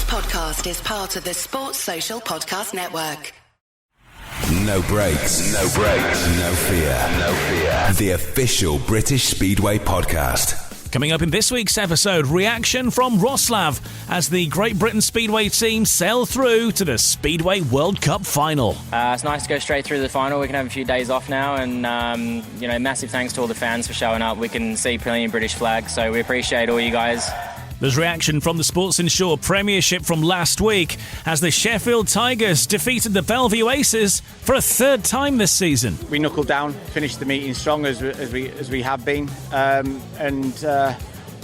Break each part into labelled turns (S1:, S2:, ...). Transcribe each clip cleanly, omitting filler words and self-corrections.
S1: podcast is part of the Sports Social Podcast Network.
S2: No brakes, no brakes, no fear, no fear. The official British Speedway podcast.
S3: Coming up in this week's episode, reaction from Wroclaw as the Great Britain Speedway team sail through to the Speedway World Cup final.
S4: It's nice to go straight through the final. We can have a few days off now, and massive thanks to all the fans for showing up. We can see brilliant British flags, so we appreciate all you guys.
S3: There's reaction from the Sports Insure Premiership from last week as the Sheffield Tigers defeated the Bellevue Aces for a third time this season.
S5: We knuckled down, finished the meeting strong as we have been, and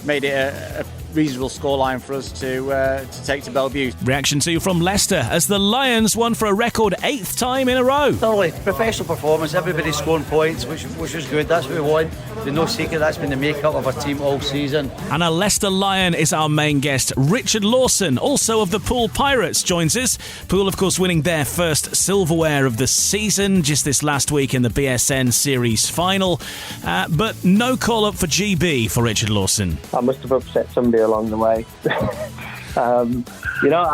S5: made it a reasonable scoreline for us to take to Bellevue.
S3: Reaction too from Leicester as the Lions won for a record 8th time in a row.
S6: Thoroughly professional performance, everybody's scoring points, which was good. That's what we want. There's no secret that's been the makeup of our team all season.
S3: And a Leicester Lion is our main guest. Richard Lawson, also of the Poole Pirates, joins us. Poole, of course, winning their first silverware of the season just this last week in the BSN Series final. But no call-up for GB for Richard Lawson.
S7: I must have upset somebody along the way. I'll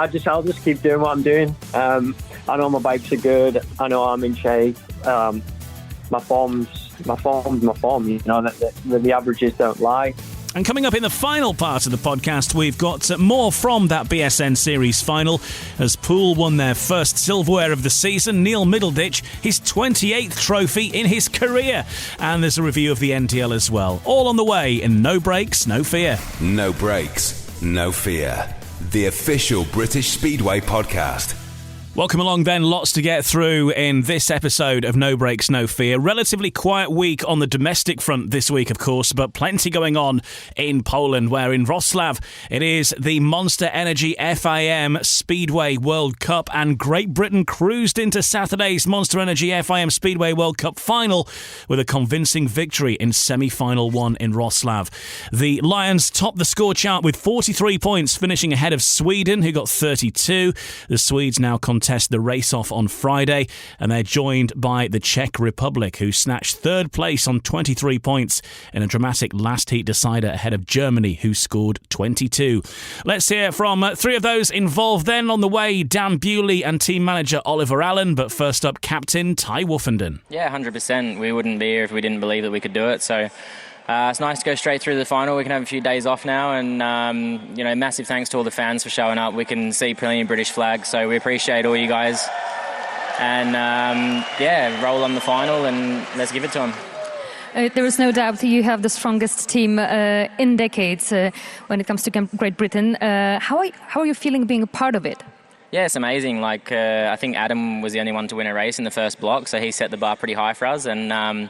S7: just keep doing what I'm doing. I know my bikes are good. I know I'm in shape. My form's my form. The averages don't lie.
S3: And coming up in the final part of the podcast, we've got more from that BSN Series final as Poole won their first silverware of the season. Neil Middleditch, his 28th trophy in his career. And there's a review of the NTL as well. All on the way in No Brakes, No Fear.
S2: No brakes, no fear. The official British Speedway podcast.
S3: Welcome along then, lots to get through in this episode of No Brakes, No Fear. Relatively quiet week on the domestic front this week, of course, but plenty going on in Poland, where in Wroclaw it is the Monster Energy FIM Speedway World Cup, and Great Britain cruised into Saturday's Monster Energy FIM Speedway World Cup final with a convincing victory in semi-final one in Wroclaw. The Lions topped the score chart with 43 points, finishing ahead of Sweden, who got 32. The Swedes now contest the race-off on Friday, and they're joined by the Czech Republic, who snatched third place on 23 points in a dramatic last heat decider ahead of Germany, who scored 22. Let's hear from three of those involved then. On the way, Dan Bewley and team manager Oliver Allen, but first up, captain Ty Woofenden.
S4: Yeah, 100%. We wouldn't be here if we didn't believe that we could do it, so it's nice to go straight through the final. We can have a few days off now, and massive thanks to all the fans for showing up. We can see brilliant British flags, so we appreciate all you guys. And roll on the final and let's give it to them.
S8: There is no doubt you have the strongest team in decades when it comes to Great Britain. How are you feeling being a part of it?
S4: Yeah, it's amazing. I think Adam was the only one to win a race in the first block, so he set the bar pretty high for us, and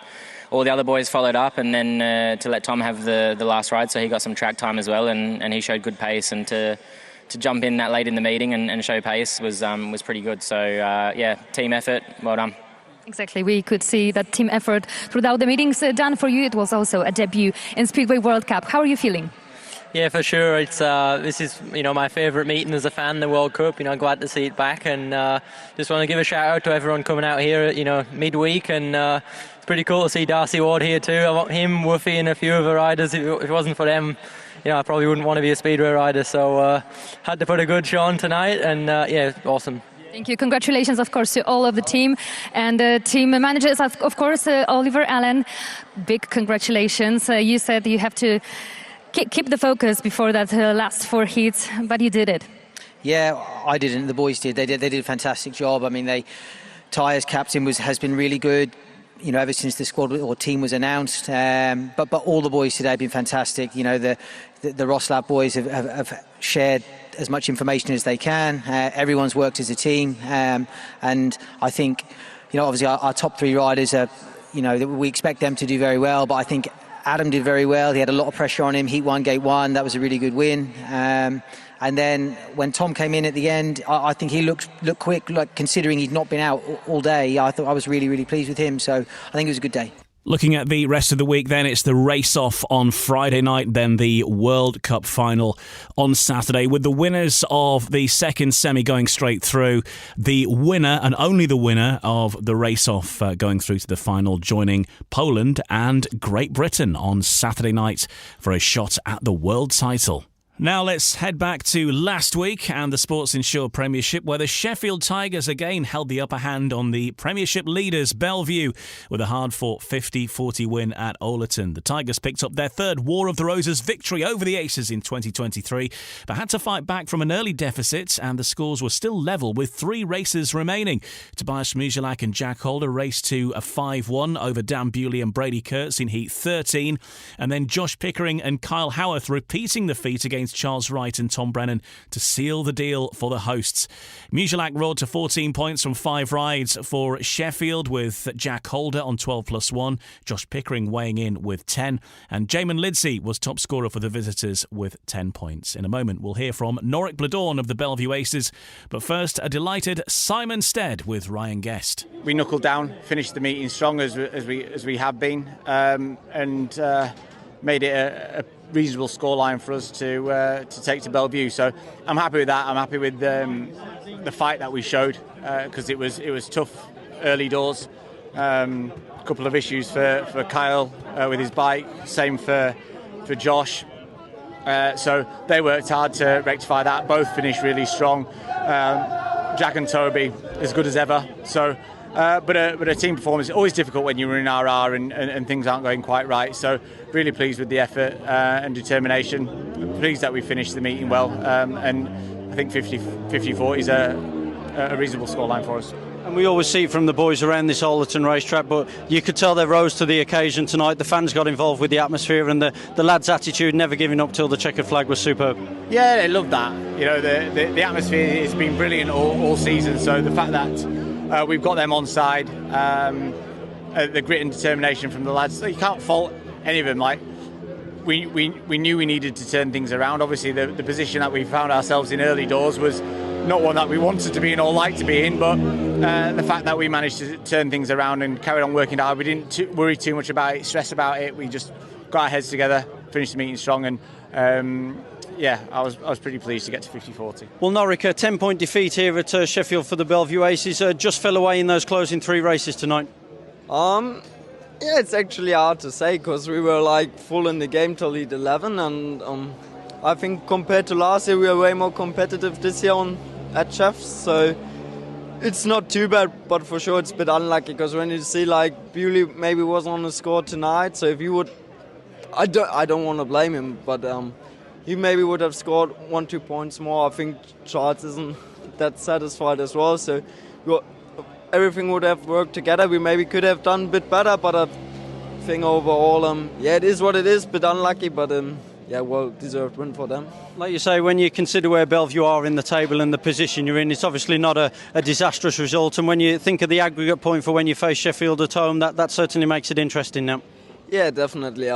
S4: all the other boys followed up, and then to let Tom have the last ride, so he got some track time as well, and he showed good pace, and to jump in that late in the meeting and show pace was pretty good. So team effort, well done.
S8: Exactly, we could see that team effort throughout the meetings. Dan, for you it was also a debut in Speedway World Cup. How are you feeling?
S9: Yeah, for sure. It's this is my favourite meeting as a fan, the World Cup. Glad to see it back, and just want to give a shout out to everyone coming out here. Midweek, and it's pretty cool to see Darcy Ward here too. I want him, Woofy, and a few other riders. If it wasn't for them, I probably wouldn't want to be a speedway rider. So had to put a good show on tonight, and awesome.
S8: Thank you. Congratulations, of course, to all of the team and the team managers, of course, Oliver Allen. Big congratulations. You said you have to keep the focus before that last 4 heats, but you did it.
S6: Yeah, I didn't. The boys did. They did a fantastic job. I mean, Ty as captain has been really good. Ever since the squad or team was announced. But all the boys today have been fantastic. The Wroclaw boys have shared as much information as they can. Everyone's worked as a team, and I think obviously our top 3 riders are we expect them to do very well. But I think Adam did very well. He had a lot of pressure on him. Heat 1, gate 1. That was a really good win. And then when Tom came in at the end, I think he looked quick. Considering he'd not been out all day, I thought I was really, really pleased with him. So I think it was a good day.
S3: Looking at the rest of the week then, it's the race-off on Friday night, then the World Cup final on Saturday, with the winners of the second semi going straight through, the winner, and only the winner, of the race-off going through to the final, joining Poland and Great Britain on Saturday night for a shot at the world title. Now let's head back to last week and the Sports Insure Premiership, where the Sheffield Tigers again held the upper hand on the Premiership leaders Bellevue with a hard-fought 50-40 win at Oleton. The Tigers picked up their third War of the Roses victory over the Aces in 2023, but had to fight back from an early deficit, and the scores were still level with 3 races remaining. Tobias Mujalak and Jack Holder raced to a 5-1 over Dan Bewley and Brady Kurtz in Heat 13, and then Josh Pickering and Kyle Howarth repeating the feat against Charles Wright and Tom Brennan to seal the deal for the hosts. Mujalak roared to 14 points from 5 rides for Sheffield, with Jack Holder on 12+1, Josh Pickering weighing in with 10, and Jamin Lidsey was top scorer for the visitors with 10 points. In a moment, we'll hear from Norick Bladorn of the Bellevue Aces, but first, a delighted Simon Stead with Ryan Guest.
S5: We knuckled down, finished the meeting strong as we have been, and made it a reasonable scoreline for us to take to Bellevue. So I'm happy with that. I'm happy with the fight that we showed, because it was tough early doors. A couple of issues for Kyle with his bike, same for Josh. So they worked hard to rectify that. Both finished really strong. Jack and Toby as good as ever. So. But a team performance is always difficult when you're in RR and things aren't going quite right. So really pleased with the effort and determination. Pleased that we finished the meeting well. And I think 50-40 is a reasonable scoreline for us.
S10: And we always see it from the boys around this Oleton racetrack, but you could tell they rose to the occasion tonight. The fans got involved with the atmosphere, and the lads' attitude, never giving up till the checkered flag, was superb.
S5: Yeah, they love that. You know, the atmosphere has been brilliant all season. So the fact that we've got them on side, the grit and determination from the lads, you can't fault any of them. Like we knew we needed to turn things around. Obviously, the position that we found ourselves in early doors was not one that we wanted to be in or like to be in, but the fact that we managed to turn things around and carry on working hard, we didn't worry too much about it, stress about it. We just got our heads together, finished the meeting strong, and I was pretty pleased to get to 50-40.
S10: Well, Norick, a 10-point defeat here at Sheffield for the Bellevue Aces. Just fell away in those closing 3 races tonight.
S11: Yeah, it's actually hard to say, because we were like full in the game till lead 11, and I think compared to last year we are way more competitive this year at Chefs, so it's not too bad, but for sure it's a bit unlucky, because when you see like Bewley maybe was on the score tonight, so if you would, I don't want to blame him, but he maybe would have scored 1-2 points more. I think Charles isn't that satisfied as well, so everything would have worked together. We maybe could have done a bit better, but I think overall, it is what it is, bit unlucky, but well-deserved win for them.
S10: Like you say, when you consider where Bellevue are in the table and the position you're in, it's obviously not a disastrous result, and when you think of the aggregate point for when you face Sheffield at home, that certainly makes it interesting now.
S11: Yeah, definitely.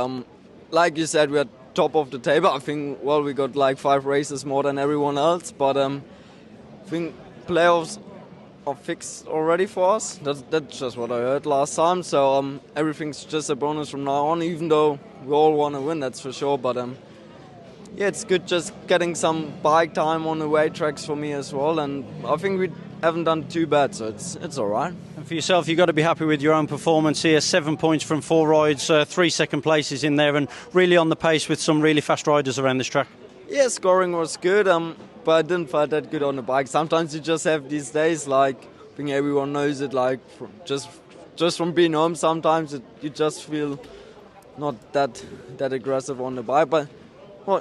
S11: Like you said, we're top of the table. I think, we got like 5 races more than everyone else, but I think playoffs are fixed already for us. That's just what I heard last time, so everything's just a bonus from now on, even though we all want to win, that's for sure, but it's good just getting some bike time on the weight tracks for me as well, and I think we haven't done too bad, so it's all right.
S10: And for yourself, you've got to be happy with your own performance here. 7 points from 4 rides, 3 second places in there, and really on the pace with some really fast riders around this track.
S11: Yeah, scoring was good, but I didn't find that good on the bike. Sometimes you just have these days, like, I think everyone knows it, like, just from being home, sometimes you just feel not that aggressive on the bike, but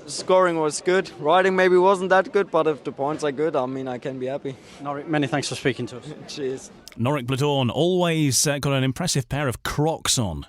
S11: scoring was good. Riding maybe wasn't that good, but if the points are good, I can be happy.
S10: Norick, many thanks for speaking to us.
S11: Cheers.
S3: Norick Bladorn always got an impressive pair of Crocs on,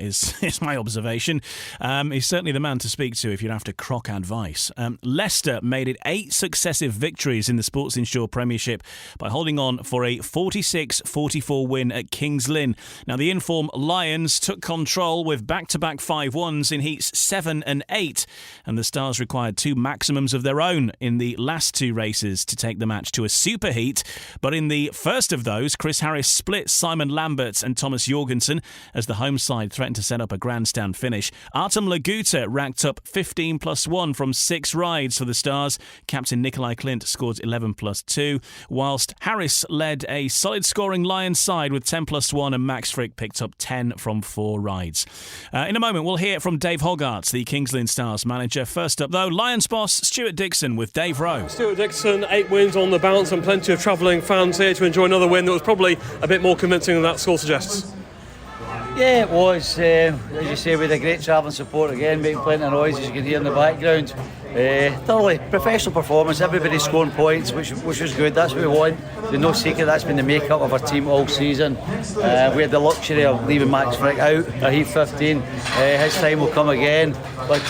S3: is my observation. He's certainly the man to speak to if you're after Croc advice. Leicester made it 8 successive victories in the Sports Insure Premiership by holding on for a 46-44 win at Kings Lynn. Now, the in-form Lions took control with back-to-back 5-1s in heats 7 and 8, and the Stars required 2 maximums of their own in the last 2 races to take the match to a super heat. But in the first of those, Chris Chris Harris split Simon Lambert and Thomas Jorgensen as the home side threatened to set up a grandstand finish. Artem Laguta racked up 15+1 from 6 rides for the Stars. Captain Nikolai Klint scored 11+2, whilst Harris led a solid scoring Lions side with 10+1 and Max Frick picked up 10 from 4 rides. In a moment, we'll hear from Dave Hogarth, the Kings Lynn Stars manager. First up, though, Lions boss Stewart Dickson with Dave Rowe.
S12: Stewart Dickson, 8 wins on the bounce and plenty of travelling fans here to enjoy another win that was probably a bit more convincing than that score suggests.
S13: Yeah, it was. As you say, with a great travelling support again, making plenty of noise as you can hear in the background. Thoroughly professional performance, everybody scoring points, which was good. That's what we want. There's no secret that's been the makeup of our team all season. We had the luxury of leaving Max Frick out at Heat 15. His time will come again. But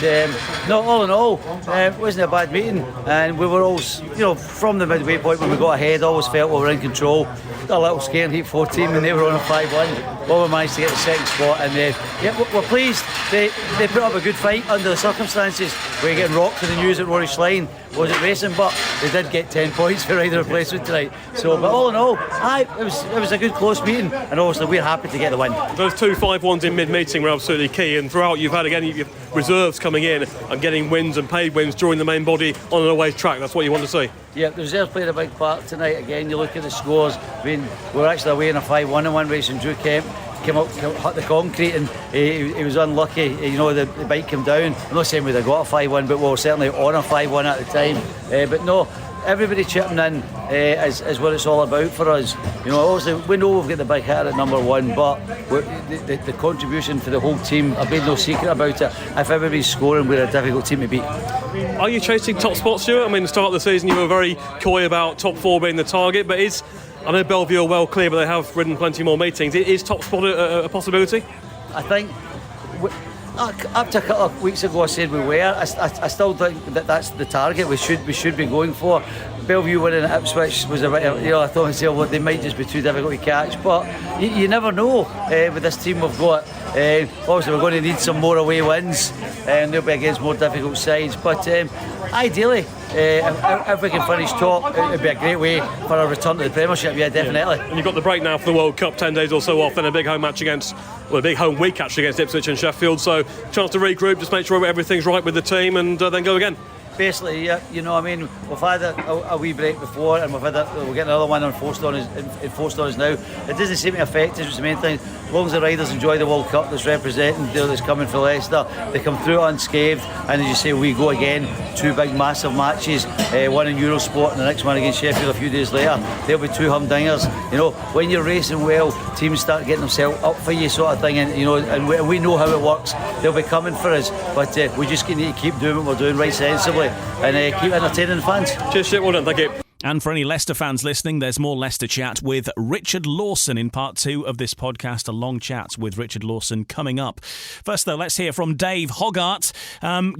S13: no, all in all, it wasn't a bad meeting, and we were all, from the midway point when we got ahead, always felt we were in control. Got a little scare in Heat 14 when they were on a 5-1. Well, we managed to get the second spot, and we're pleased. They put up a good fight under the circumstances. We were getting rocked for the news that Rory Schlein wasn't racing, but they did get 10 points for rider replacement tonight. So, but all in all, it was a good close meeting, and obviously we're happy to get the win.
S12: Those 2 5-1s in mid-meeting were absolutely key, and throughout you've had again your reserves coming in and getting wins and paid wins during the main body on an away track. That's what you want to see.
S13: Yeah, the reserves played a big part tonight. Again, you look at the scores. I mean, we're actually away in a 5-1 in one race, and Drew Kemp came up, hit the concrete, and he was unlucky. The bike came down. I'm not saying we'd have got a 5-1, but we were certainly on a 5-1 at the time. But no, everybody chipping in is what it's all about for us. Obviously we know we've got the big hitter at number 1, but the contribution for the whole team, I've made no secret about it. If everybody's scoring, we're a difficult team to beat.
S12: Are you chasing top spots, Stuart? I mean, at the start of the season you were very coy about top 4 being the target, but I know Bellevue are well clear, but they have ridden plenty more meetings. Is top spot a possibility?
S13: I think up to a couple of weeks ago I said we were. I still think that's the target we should be going for. Bellevue winning at Ipswich was a bit, I thought they might just be too difficult to catch, but you never know. With this team we've got, obviously we're going to need some more away wins, and they'll be against more difficult sides. But ideally, if we can finish top, it would be a great way for a return to the Premiership. Yeah, definitely.
S12: Yeah. And you've got the break now for the World Cup, 10 days or so off, and a big home match a big home week actually against Ipswich and Sheffield. So chance to regroup, just make sure everything's right with the team, and then go again.
S13: Basically, yeah, we've had a wee break before, and we're getting another one enforced on us now. It doesn't seem to affect us, which is the main thing. As long as the riders enjoy the World Cup that's representing, that's coming for Leicester, they come through unscathed, and as you say, we go again, 2 big massive matches, one in Eurosport and the next one against Sheffield a few days later. They'll be 2 humdingers. When you're racing well, teams start getting themselves up for you, sort of thing, and we know how it works. They'll be coming for us, but we just need to keep doing what we're doing right sensibly, and keep entertaining the fans.
S12: Cheers, shit, well done, thank you.
S3: And for any Leicester fans listening, there's more Leicester chat with Richard Lawson in part 2 of this podcast. A long chat with Richard Lawson coming up. First, though, let's hear from Dave Hogarth.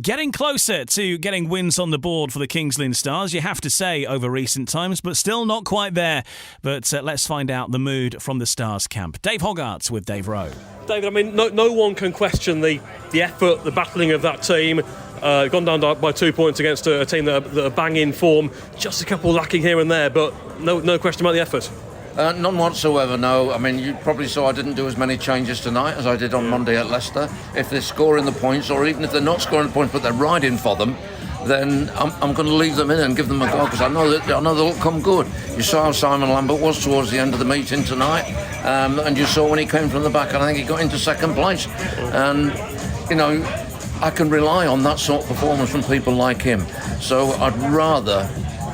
S3: Getting closer to getting wins on the board for the Kings Lynn Stars, you have to say, over recent times, but still not quite there. But let's find out the mood from the Stars camp. Dave Hogarth with Dave Rowe.
S12: David, I mean, no one can question the effort, the battling of that team. Gone down by 2 points against a team that are banging form. Just a couple lacking here and there, but no question about the effort.
S14: None whatsoever, no. I mean, you probably saw I didn't do as many changes tonight as I did on Monday at Leicester. If they're scoring the points, or even if they're not scoring the points but they're riding for them, then I'm going to leave them in and give them a go, because I know they'll come good. You saw how Simon Lambert was towards the end of the meeting tonight, and you saw when he came from the back, I think he got into second place. And, I can rely on that sort of performance from people like him. So I'd rather,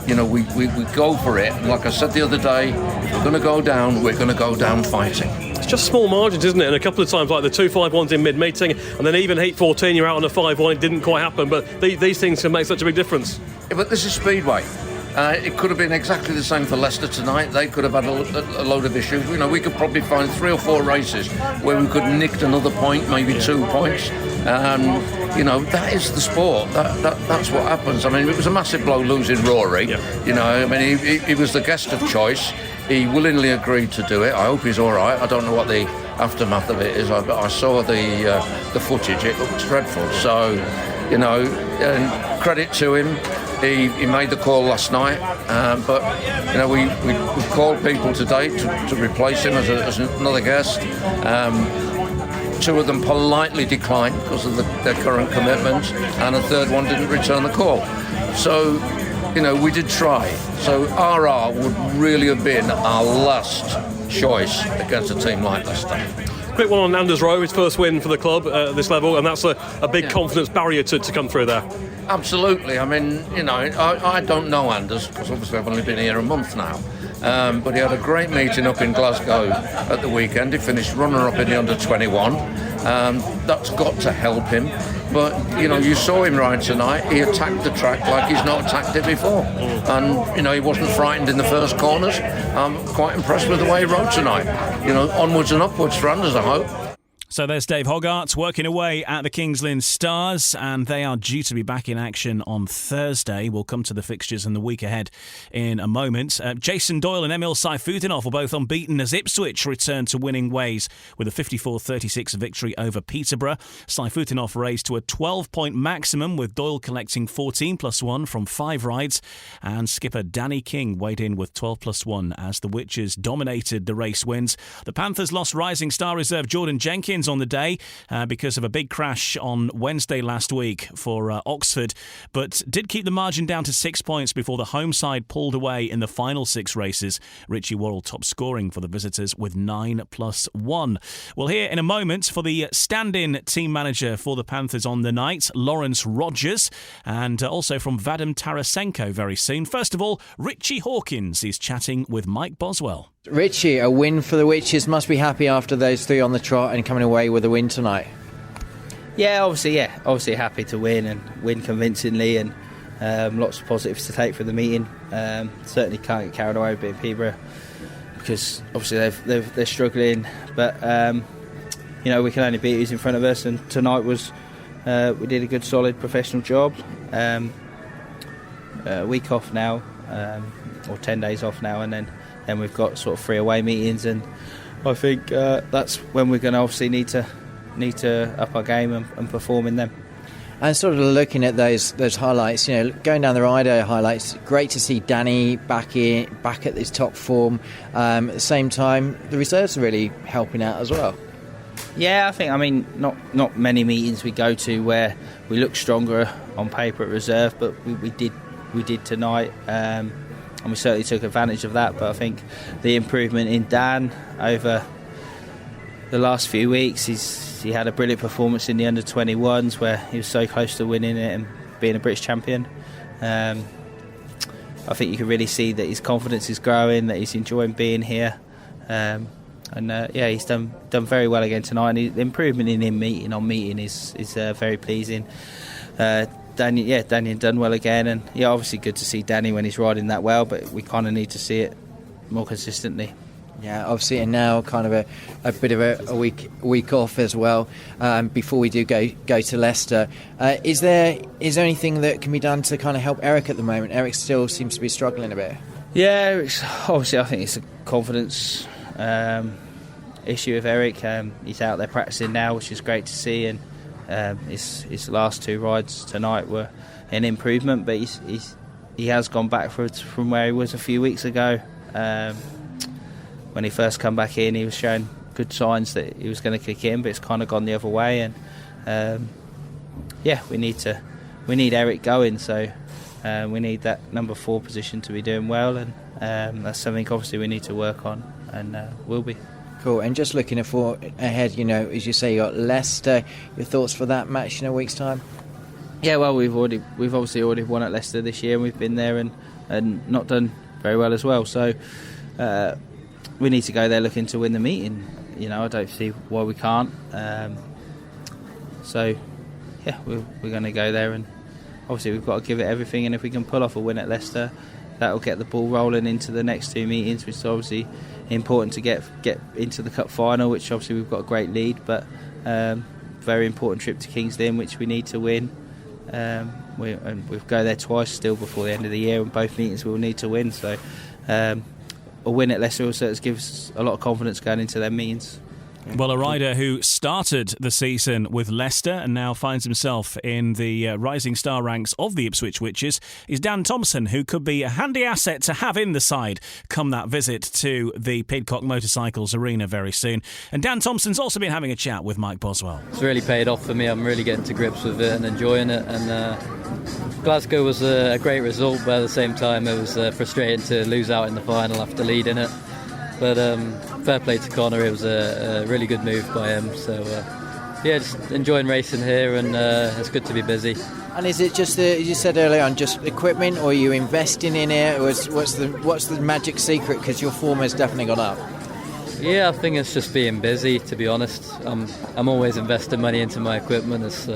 S14: we go for it. And like I said the other day, if we're going to go down, we're going to go down fighting.
S12: It's just small margins, isn't it? And a couple of times, like the 2 5-1s in mid-meeting, and then even Heat 14, you're out on a 5-1, it didn't quite happen. But these things can make such a big difference.
S14: Yeah, but this is Speedway. It could have been exactly the same for Leicester tonight. They could have had a load of issues. We could probably find 3 or 4 races where we could have nicked another point, maybe 2 points. That is the sport. That's what happens. I mean, it was a massive blow losing Rory. Yeah. He was the guest of choice. He willingly agreed to do it. I hope he's all right. I don't know what the aftermath of it is. I saw the footage. It looked dreadful. So, and credit to him. He made the call last night, but you know we called people today to replace him as another guest. 2 of them politely declined because of their current commitments, and a third one didn't return the call. So, you know, we did try. So RR would really have been our last choice against a team like Leicester.
S12: Quick one on Anders Rowe, his first win for the club at this level, and that's a big confidence barrier to come through there.
S14: Absolutely. I mean, you know, I don't know Anders because obviously I've only been here a month now. But he had a great meeting up in Glasgow at the weekend. He finished runner-up in the under-21. That's got to help him. But, you know, you saw him ride tonight. He attacked the track like he's not attacked it before. And, you know, he wasn't frightened in the first corners. I'm quite impressed with the way he rode tonight. You know, onwards and upwards for Anders, I hope.
S3: So there's Dave Hoggart working away at the Kings Lynn Stars, and they are due to be back in action on Thursday. We'll come to the fixtures in the week ahead in a moment. Jason Doyle and Emil Sayfutdinov were both unbeaten as Ipswich returned to winning ways with a 54-36 victory over Peterborough. Sayfutdinov raised to a 12-point maximum, with Doyle collecting 14+1 from 5 rides, and skipper Danny King weighed in with 12+1 as the Witches dominated the race wins. The Panthers lost rising star reserve Jordan Jenkins on the day because of a big crash on Wednesday last week for Oxford, but did keep the margin down to 6 points before the home side pulled away in the final 6 races. Richie Worrell top scoring for the visitors with 9+1. We'll hear in a moment for the stand-in team manager for the Panthers on the night, Lawrence Rogers, and also from Vadim Tarasenko very soon. First of all, Richie Hawkins is chatting with Mike Boswell.
S15: Richie, a win for the Witches. Must be happy after those 3 on the trot and coming away with a win tonight.
S16: Yeah, obviously happy to win and win convincingly, and lots of positives to take from the meeting. Certainly can't get carried away with beating Peterborough because obviously they're struggling, but you know, we can only beat who's in front of us, and tonight was we did a good solid professional job. A week off now, or 10 days off now, and then we've got sort of 3 away meetings, and I think that's when we're going to obviously need to up our game and perform in them.
S15: And sort of looking at those highlights, you know, going down the Rido highlights, great to see Danny back at his top form. At the same time, the reserves are really helping out as well.
S16: Yeah, I mean, not many meetings we go to where we look stronger on paper at reserve, but we did tonight. And we certainly took advantage of that, but I think the improvement in Dan over the last few weeks, he had a brilliant performance in the under-21s where he was so close to winning it and being a British champion. I think you can really see that his confidence is growing, that he's enjoying being here, and he's done very well again tonight, and the improvement in him meeting is very pleasing. Danny done well again, and obviously good to see Danny when he's riding that well, but we kind of need to see it more consistently.
S15: Yeah, obviously, and now kind of a bit of a week off as well before we do go to Leicester. Is there anything that can be done to kind of help Eric at the moment? Eric still seems to be struggling a bit.
S16: Yeah, obviously I think it's a confidence issue with Eric. He's out there practicing now, which is great to see, and his last 2 rides tonight were an improvement, but he has gone backwards from where he was a few weeks ago. When he first come back in, he was showing good signs that he was going to kick in, but it's kind of gone the other way, and we need Eric going, so we need that number 4 position to be doing well, and that's something obviously we need to work on, and will be.
S15: Cool. And just looking ahead, you know, as you say, you got Leicester. Your thoughts for that match in a week's time?
S16: Yeah, well, we've obviously already won at Leicester this year, and we've been there and not done very well as well. So we need to go there looking to win the meeting. You know, I don't see why we can't. We're going to go there, and obviously we've got to give it everything. And if we can pull off a win at Leicester, that'll get the ball rolling into the next 2 meetings, which is obviously important to get into the cup final, which obviously we've got a great lead, but very important trip to Kings Lynn, which we need to win. We'll go there twice still before the end of the year, and both meetings we'll need to win. So a win at Leicester also gives us a lot of confidence going into their meetings.
S3: Well, a rider who started the season with Leicester and now finds himself in the rising star ranks of the Ipswich Witches is Dan Thompson, who could be a handy asset to have in the side come that visit to the Pidcock Motorcycles Arena very soon. And Dan Thompson's also been having a chat with Mike Boswell.
S17: It's really paid off for me. I'm really getting to grips with it and enjoying it. And Glasgow was a great result, but at the same time it was frustrating to lose out in the final after leading it. But fair play to Connor, it was a really good move by him. So just enjoying racing here, and it's good to be busy.
S15: And is it just you said earlier on, just equipment, or are you investing in it? What's the magic secret? Because your form has definitely gone up.
S17: Yeah, I think it's just being busy. To be honest, I'm always investing money into my equipment. It's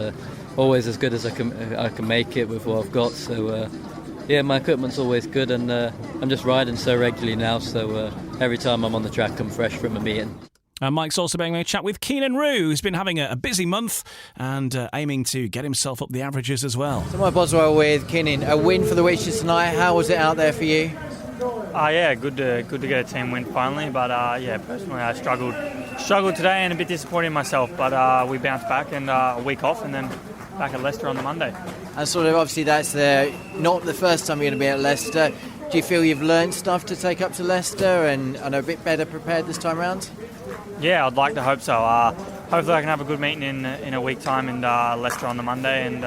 S17: always as good as I can make it with what I've got. So. My equipment's always good, and I'm just riding so regularly now, so every time I'm on the track I'm fresh from a meeting.
S3: Mike's also been having a chat with Keenan Rue, who's been having a busy month and aiming to get himself up the averages as well.
S15: So Mike Boswell with Keenan, a win for the Witches tonight. How was it out there for you?
S18: Good to get a team win finally, but personally I struggled today and a bit disappointed in myself, but we bounced back and a week off and then back at Leicester on the Monday.
S15: And sort of obviously that's not the first time you're going to be at Leicester. Do you feel you've learned stuff to take up to Leicester and are a bit better prepared this time around?
S18: Yeah, I'd like to hope so. Hopefully I can have a good meeting in a week's time in Leicester on the Monday and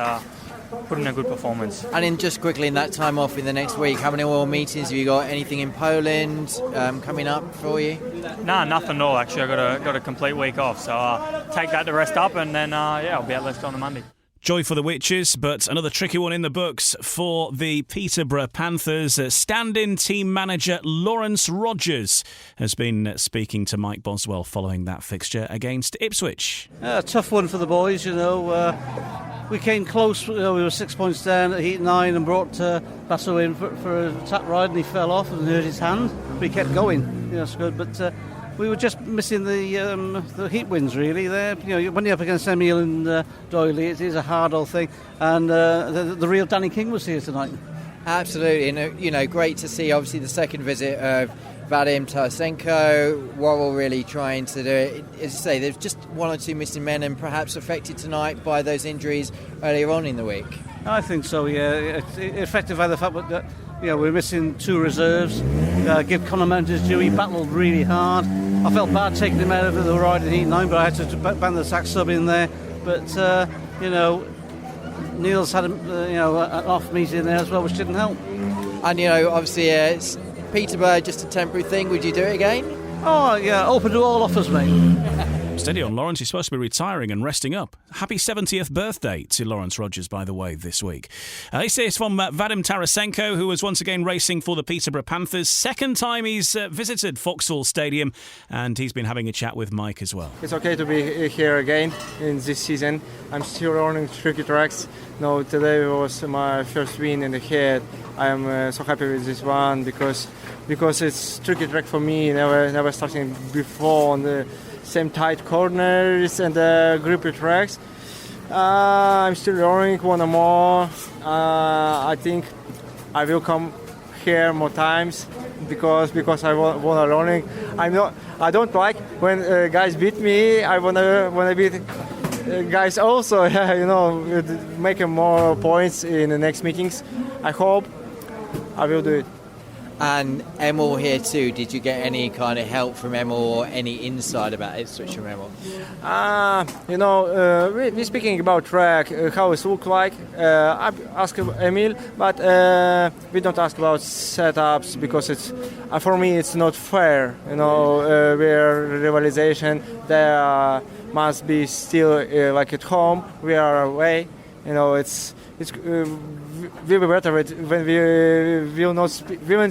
S18: put in a good performance.
S15: And then just quickly, in that time off in the next week, how many more meetings have you got? Anything in Poland coming up for you?
S18: No, nothing at all. Actually, I got a complete week off, so take that to rest up, and then I'll be at Leicester on the Monday.
S3: Joy for the Witches, but another tricky one in the books for the Peterborough Panthers. Stand-in team manager Lawrence Rogers has been speaking to Mike Boswell following that fixture against Ipswich.
S10: A tough one for the boys, we came close, we were 6 points down at Heat 9 and brought Basso in for a tap ride, and he fell off and hurt his hand, but he kept going. That's good, but we were just missing the heat wins really there. When you're up against Emil and Doyley, it is a hard old thing, and the real Danny King was here tonight.
S15: Absolutely, and great to see obviously the second visit of Vadim, Tarasenko, Worrell really trying to do it. As you say, there's just one or two missing men and perhaps affected tonight by those injuries earlier on in the week.
S10: I think so, yeah. It's affected by the fact that we're missing two reserves. Give Conor Mount his due, he battled really hard. I felt bad taking him out of the ride in Heat 9, but I had to ban the sack sub in there. But, Neil's had an off meeting there as well, which didn't help.
S15: And, obviously it's Peterborough, just a temporary thing. Would you do it again?
S10: Oh, yeah, open to all offers, mate.
S3: Steady on, Lawrence. He's supposed to be retiring and resting up. Happy 70th birthday to Lawrence Rogers, by the way, this week. This is from Vadim Tarasenko, who was once again racing for the Peterborough Panthers. Second time he's visited Vauxhall Stadium, and he's been having a chat with Mike as well.
S19: It's okay to be here again in this season. I'm still learning tricky tracks. Today was my first win in the head. I'm so happy with this one because it's tricky track for me. Never starting before on the same tight corners and grippy tracks. I'm still learning one or more. I think I will come here more times because I want to learning. I don't like when guys beat me. I wanna beat guys also. Making more points in the next meetings. I hope I will do it.
S15: And Emil here too. Did you get any kind of help from Emil or any insight about Ipswich from Emil?
S19: We're speaking about track, how it looks like. I asked Emil, but we don't ask about setups because it's for me it's not fair. We're rivalization. There must be still like at home. We are away. It's will be better when we will not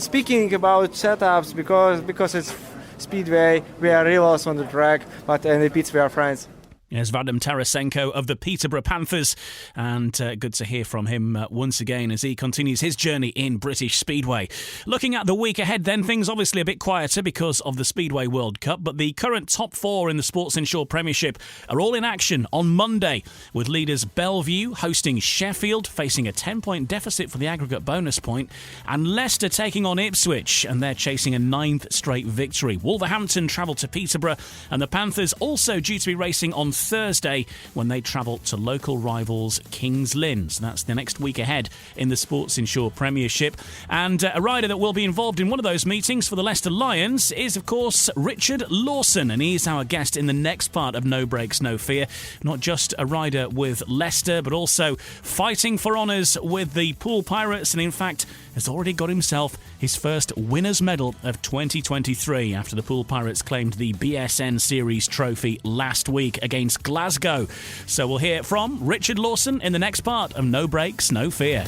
S19: speaking about setups because it's Speedway. We are rivals on the track, but in the pits we are friends.
S3: Yes, Vadim Tarasenko of the Peterborough Panthers, and good to hear from him once again as he continues his journey in British Speedway. Looking at the week ahead then, things obviously a bit quieter because of the Speedway World Cup, but the current top four in the Sports Insure Premiership are all in action on Monday, with leaders Bellevue hosting Sheffield, facing a 10-point deficit for the aggregate bonus point, and Leicester taking on Ipswich, and they're chasing a 9th straight victory. Wolverhampton travel to Peterborough, and the Panthers also due to be racing on Thursday when they travel to local rivals Kings Lynn. So that's the next week ahead in the Sports Insure Premiership. And a rider that will be involved in one of those meetings for the Leicester Lions is, of course, Richard Lawson, and he's our guest in the next part of No Breaks, No Fear. Not just a rider with Leicester, but also fighting for honours with the Poole Pirates, and in fact has already got himself his first winner's medal of 2023 after the Poole Pirates claimed the BSN Series trophy last week against Glasgow. So we'll hear from Richard Lawson in the next part of No Breaks, No Fear.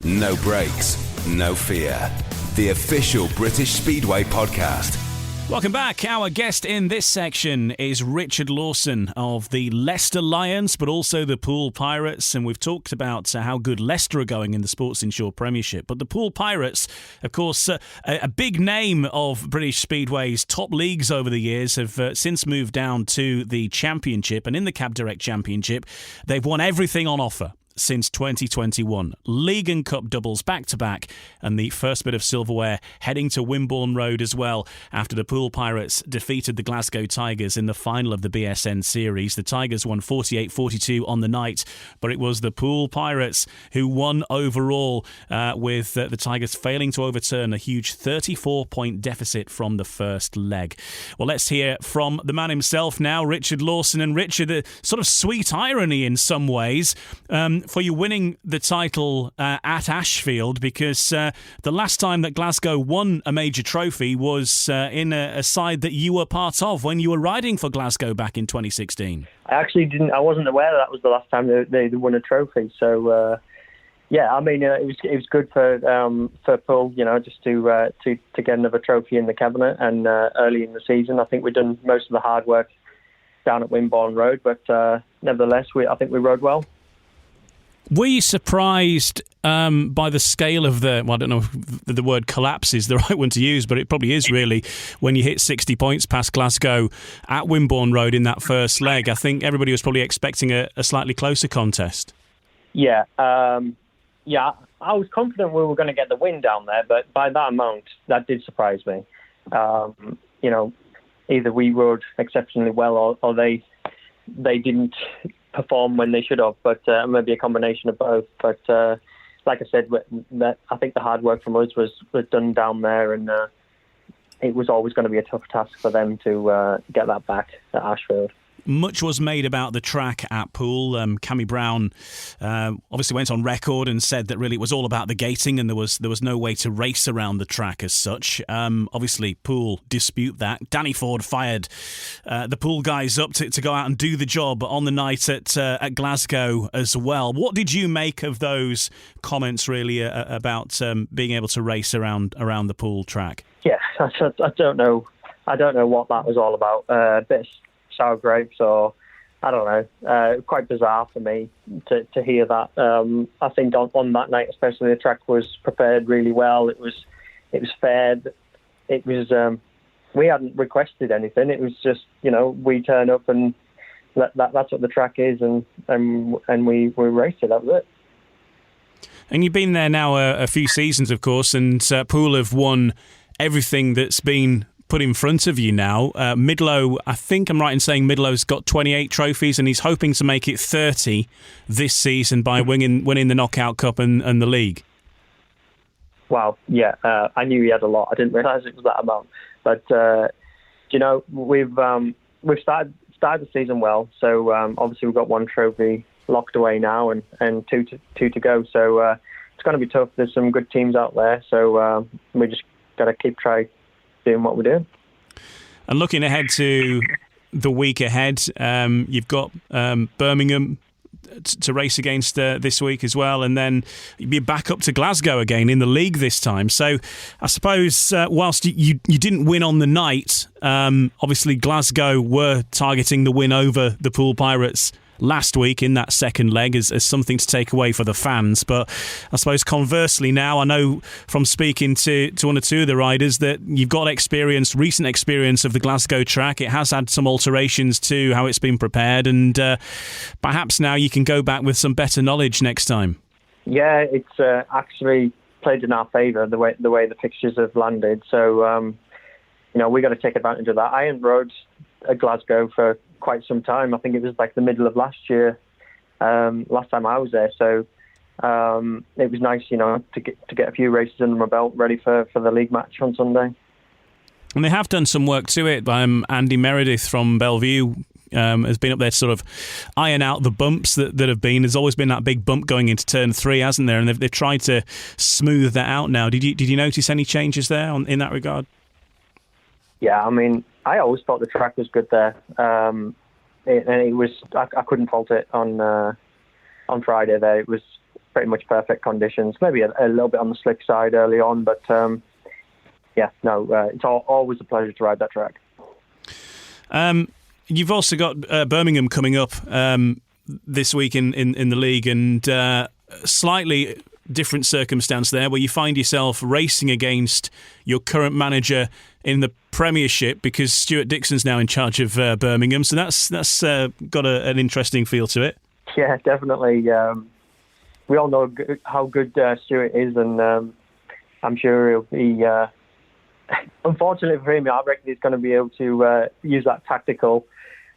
S2: No Breaks, No Fear. The official British Speedway podcast.
S3: Welcome back. Our guest in this section is Richard Lawson of the Leicester Lions, but also the Poole Pirates. And we've talked about how good Leicester are going in the Sports Insure Premiership. But the Poole Pirates, of course, a big name of British Speedway's top leagues over the years, have since moved down to the Championship. And in the Cab Direct Championship, they've won everything on offer since 2021. League and Cup doubles back-to-back, and the first bit of silverware heading to Wimborne Road as well after the Poole Pirates defeated the Glasgow Tigers in the final of the BSN Series. The Tigers won 48-42 on the night, but it was the Poole Pirates who won overall, with the Tigers failing to overturn a huge 34-point deficit from the first leg. Well, let's hear from the man himself now, Richard Lawson. And Richard, the sort of sweet irony in some ways for you winning the title at Ashfield, because the last time that Glasgow won a major trophy was in a side that you were part of when you were riding for Glasgow back in 2016.
S7: I wasn't aware that was the last time they won a trophy. So yeah, I mean, it was good for Poole, just to get another trophy in the cabinet. And early in the season, I think we'd done most of the hard work down at Wimborne Road, but nevertheless, I think we rode well.
S3: Were you surprised by the scale of I don't know if the word collapse is the right one to use, but it probably is really, when you hit 60 points past Glasgow at Wimborne Road in that first leg? I think everybody was probably expecting a slightly closer contest.
S7: Yeah, I was confident we were going to get the win down there, but by that amount, that did surprise me. Either we rode exceptionally well or they didn't perform when they should have, but maybe a combination of both. But like I said, I think the hard work from us was done down there, and it was always going to be a tough task for them to get that back at Ashfield.
S3: Much was made about the track at Poole. Cammy Brown obviously went on record and said that really it was all about the gating, and there was no way to race around the track as such. Obviously, Poole dispute that. Danny Ford fired the Poole guys up to go out and do the job on the night at Glasgow as well. What did you make of those comments, really, about being able to race around the Poole track?
S7: Yeah, I don't know. I don't know what that was all about. A bit sour grapes, or I don't know, quite bizarre for me to hear that. I think on that night especially, the track was prepared really well. It was fair. It was we hadn't requested anything. It was just we turn up and that's what the track is, and we raced it. That was it.
S3: And you've been there now a few seasons, of course, and Poole have won everything that's been put in front of you now. Midlow, I think I'm right in saying Midlow's got 28 trophies, and he's hoping to make it 30 this season by winning the Knockout Cup and the league.
S7: Wow, yeah, I knew he had a lot. I didn't realise it was that amount. But we've started the season well. So obviously we've got one trophy locked away now, and two to go. So it's going to be tough. There's some good teams out there. So we just got to keep trying doing what we're doing.
S3: And looking ahead to the week ahead, you've got Birmingham to race against this week as well, and then you're back up to Glasgow again in the league this time. So I suppose whilst you didn't win on the night, obviously Glasgow were targeting the win over the Poole Pirates last week in that second leg as something to take away for the fans. But I suppose conversely now, I know from speaking to one or two of the riders that you've got recent experience of the Glasgow track. It has had some alterations to how it's been prepared, and perhaps now you can go back with some better knowledge next time.
S7: Yeah, it's actually played in our favour the way the fixtures have landed. So we got to take advantage of that. I hadn't rode at Glasgow for quite some time. I think it was like the middle of last year, last time I was there. So it was nice, to get a few races under my belt, ready for the league match on Sunday.
S3: And they have done some work to it. Andy Meredith from Bellevue has been up there to sort of iron out the bumps that have been. There's always been that big bump going into turn 3, hasn't there? And they've tried to smooth that out now. Did you notice any changes there in that regard?
S7: Yeah, I mean, I always thought the track was good there. And it was, I couldn't fault it on Friday there. It was pretty much perfect conditions. Maybe a little bit on the slick side early on, but it's always a pleasure to ride that track.
S3: You've also got Birmingham coming up this week in the league, and slightly different circumstance there where you find yourself racing against your current manager in the Premiership, because Stewart Dickson's now in charge of Birmingham, so that's got an interesting feel to it.
S7: Yeah, definitely. We all know how good Stewart is, and I'm sure he'll be. Unfortunately for him, I reckon he's going to be able to use that tactical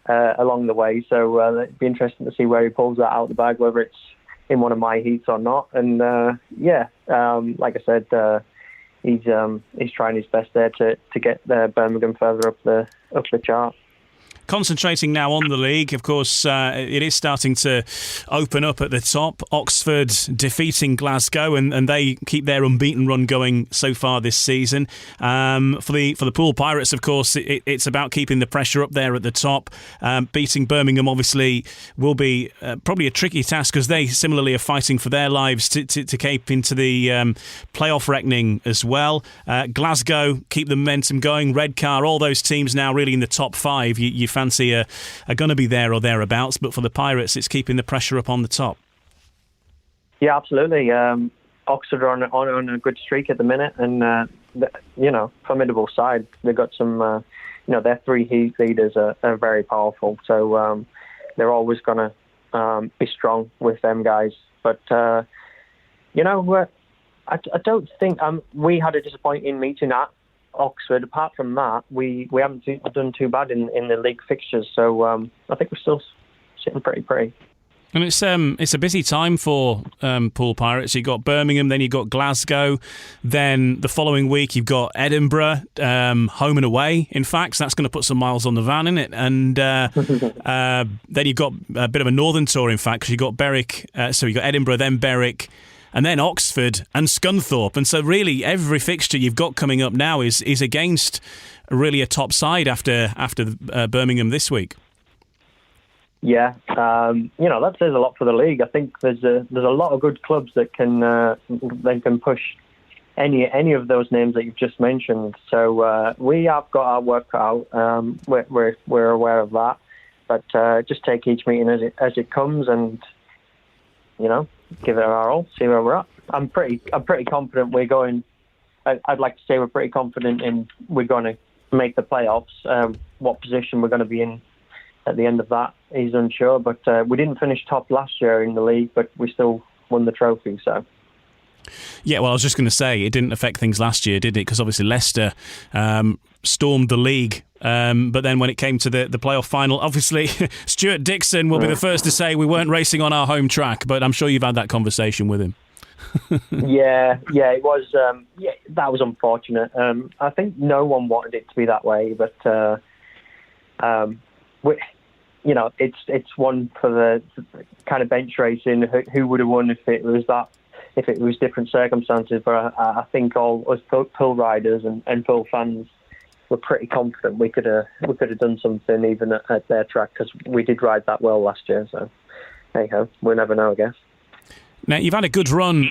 S7: along the way. So it'd be interesting to see where he pulls that out of the bag, whether it's in one of my heats or not. And like I said, he's trying his best there to get Birmingham further up the chart.
S3: Concentrating now on the league, of course, it is starting to open up at the top. Oxford defeating Glasgow, and they keep their unbeaten run going so far this season. For the Poole Pirates, of course, it's about keeping the pressure up there at the top. Beating Birmingham, obviously, will be probably a tricky task, because they similarly are fighting for their lives to keep into the playoff reckoning as well. Glasgow, keep the momentum going. Redcar, all those teams now really in the top 5. You fancy are going to be there or thereabouts, but for the Pirates, it's keeping the pressure up on the top.
S7: Yeah, absolutely. Oxford are on a good streak at the minute, and formidable side. They've got some, their 3 heat leaders are very powerful, so they're always going to be strong with them guys. But I don't think we had a disappointing meeting at Oxford. Apart from that, we haven't done too bad in the league fixtures, so I think we're still sitting pretty.
S3: And it's a busy time for Poole Pirates. You've got Birmingham, then you've got Glasgow, then the following week you've got Edinburgh, home and away, in fact, so that's going to put some miles on the van, isn't it? And then you've got a bit of a northern tour, in fact, because you've got Berwick, so you've got Edinburgh, then Berwick, and then Oxford and Scunthorpe. And so really every fixture you've got coming up now is against really a top side after Birmingham this week.
S7: Yeah, that says a lot for the league. I think there's a lot of good clubs that can push any of those names that you've just mentioned. So we have got our work cut out. We're aware of that, but just take each meeting as it comes, and give it our all, see where we're at. I'm pretty confident we're going. I'd like to say we're pretty confident in we're going to make the playoffs. What position we're going to be in at the end of that is unsure. But we didn't finish top last year in the league, but we still won the trophy. So.
S3: Yeah, well, I was just going to say, it didn't affect things last year, did it? Because obviously Leicester stormed the league. But then when it came to the playoff final, obviously Stewart Dickson will be the first to say we weren't racing on our home track, but I'm sure you've had that conversation with him.
S7: Yeah, it was. That was unfortunate. I think no one wanted it to be that way, but it's one for the kind of bench racing. Who would have won if it was different circumstances? But I think all us Poole riders and Poole fans were pretty confident we could have done something even at their track, because we did ride that well last year. So hey ho, we'll never know, I guess.
S3: Now, you've had a good run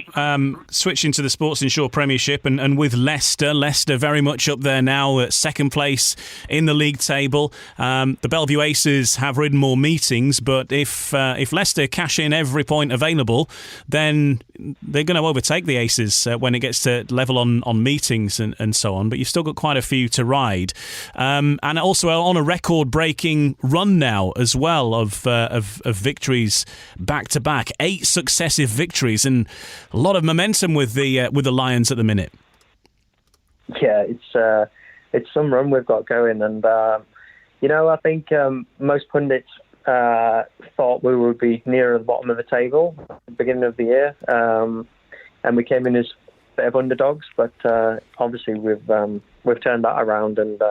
S3: switching to the Sports Insure Premiership and with Leicester very much up there now at second place in the league table. The Bellevue Aces have ridden more meetings, but if Leicester cash in every point available, then they're going to overtake the Aces when it gets to level on meetings and so on. But you've still got quite a few to ride. And also on a record-breaking run now as well of victories back-to-back. 8 successive victories and a lot of momentum with the Lions at the minute.
S7: Yeah, it's some run we've got going, and I think most pundits thought we would be nearer the bottom of the table at the beginning of the year, and we came in as a bit of underdogs. But obviously we've turned that around, and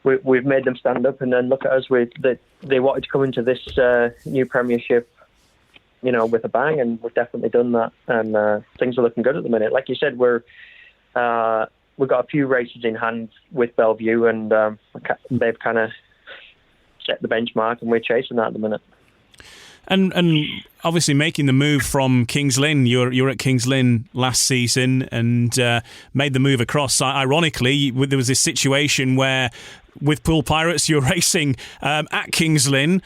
S7: we've made them stand up. And then look at us, they wanted to come into this new Premiership, with a bang, and we've definitely done that, and things are looking good at the minute. Like you said, we've got a few races in hand with Bellevue, and they've kind of set the benchmark, and we're chasing that at the minute.
S3: And obviously making the move from Kings Lynn, you're at Kings Lynn last season and made the move across. Ironically, there was this situation where with Poole Pirates, you're racing at Kings Lynn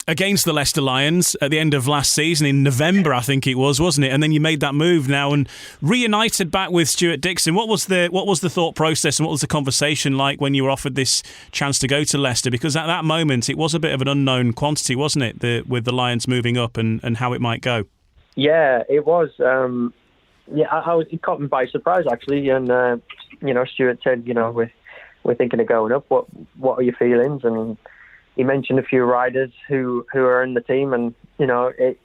S3: against the Leicester Lions at the end of last season in November, I think it was, wasn't it? And then you made that move now and reunited back with Stewart Dickson. What was the thought process and what was the conversation like when you were offered this chance to go to Leicester? Because at that moment, it was a bit of an unknown quantity, wasn't it, with the Lions moving up and how it might go?
S7: Yeah, it was. It caught me by surprise, actually. And, Stewart said, we're thinking of going up. What are your feelings? And he mentioned a few riders who are in the team, and it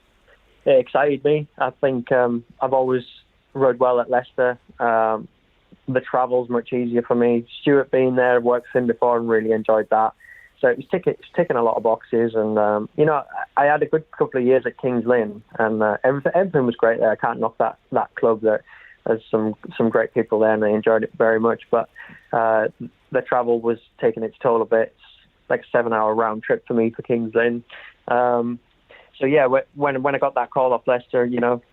S7: excited me. I think I've always rode well at Leicester. The travel's much easier for me. Stewart being there, worked with him before, and really enjoyed that. So it's ticking a lot of boxes, and I had a good couple of years at Kings Lynn, and everything was great there. I can't knock that club. There's some great people there, and I enjoyed it very much. But the travel was taking its toll a bit. It's like a 7-hour round trip for me for Kings Lynn. So yeah, when I got that call off Leicester,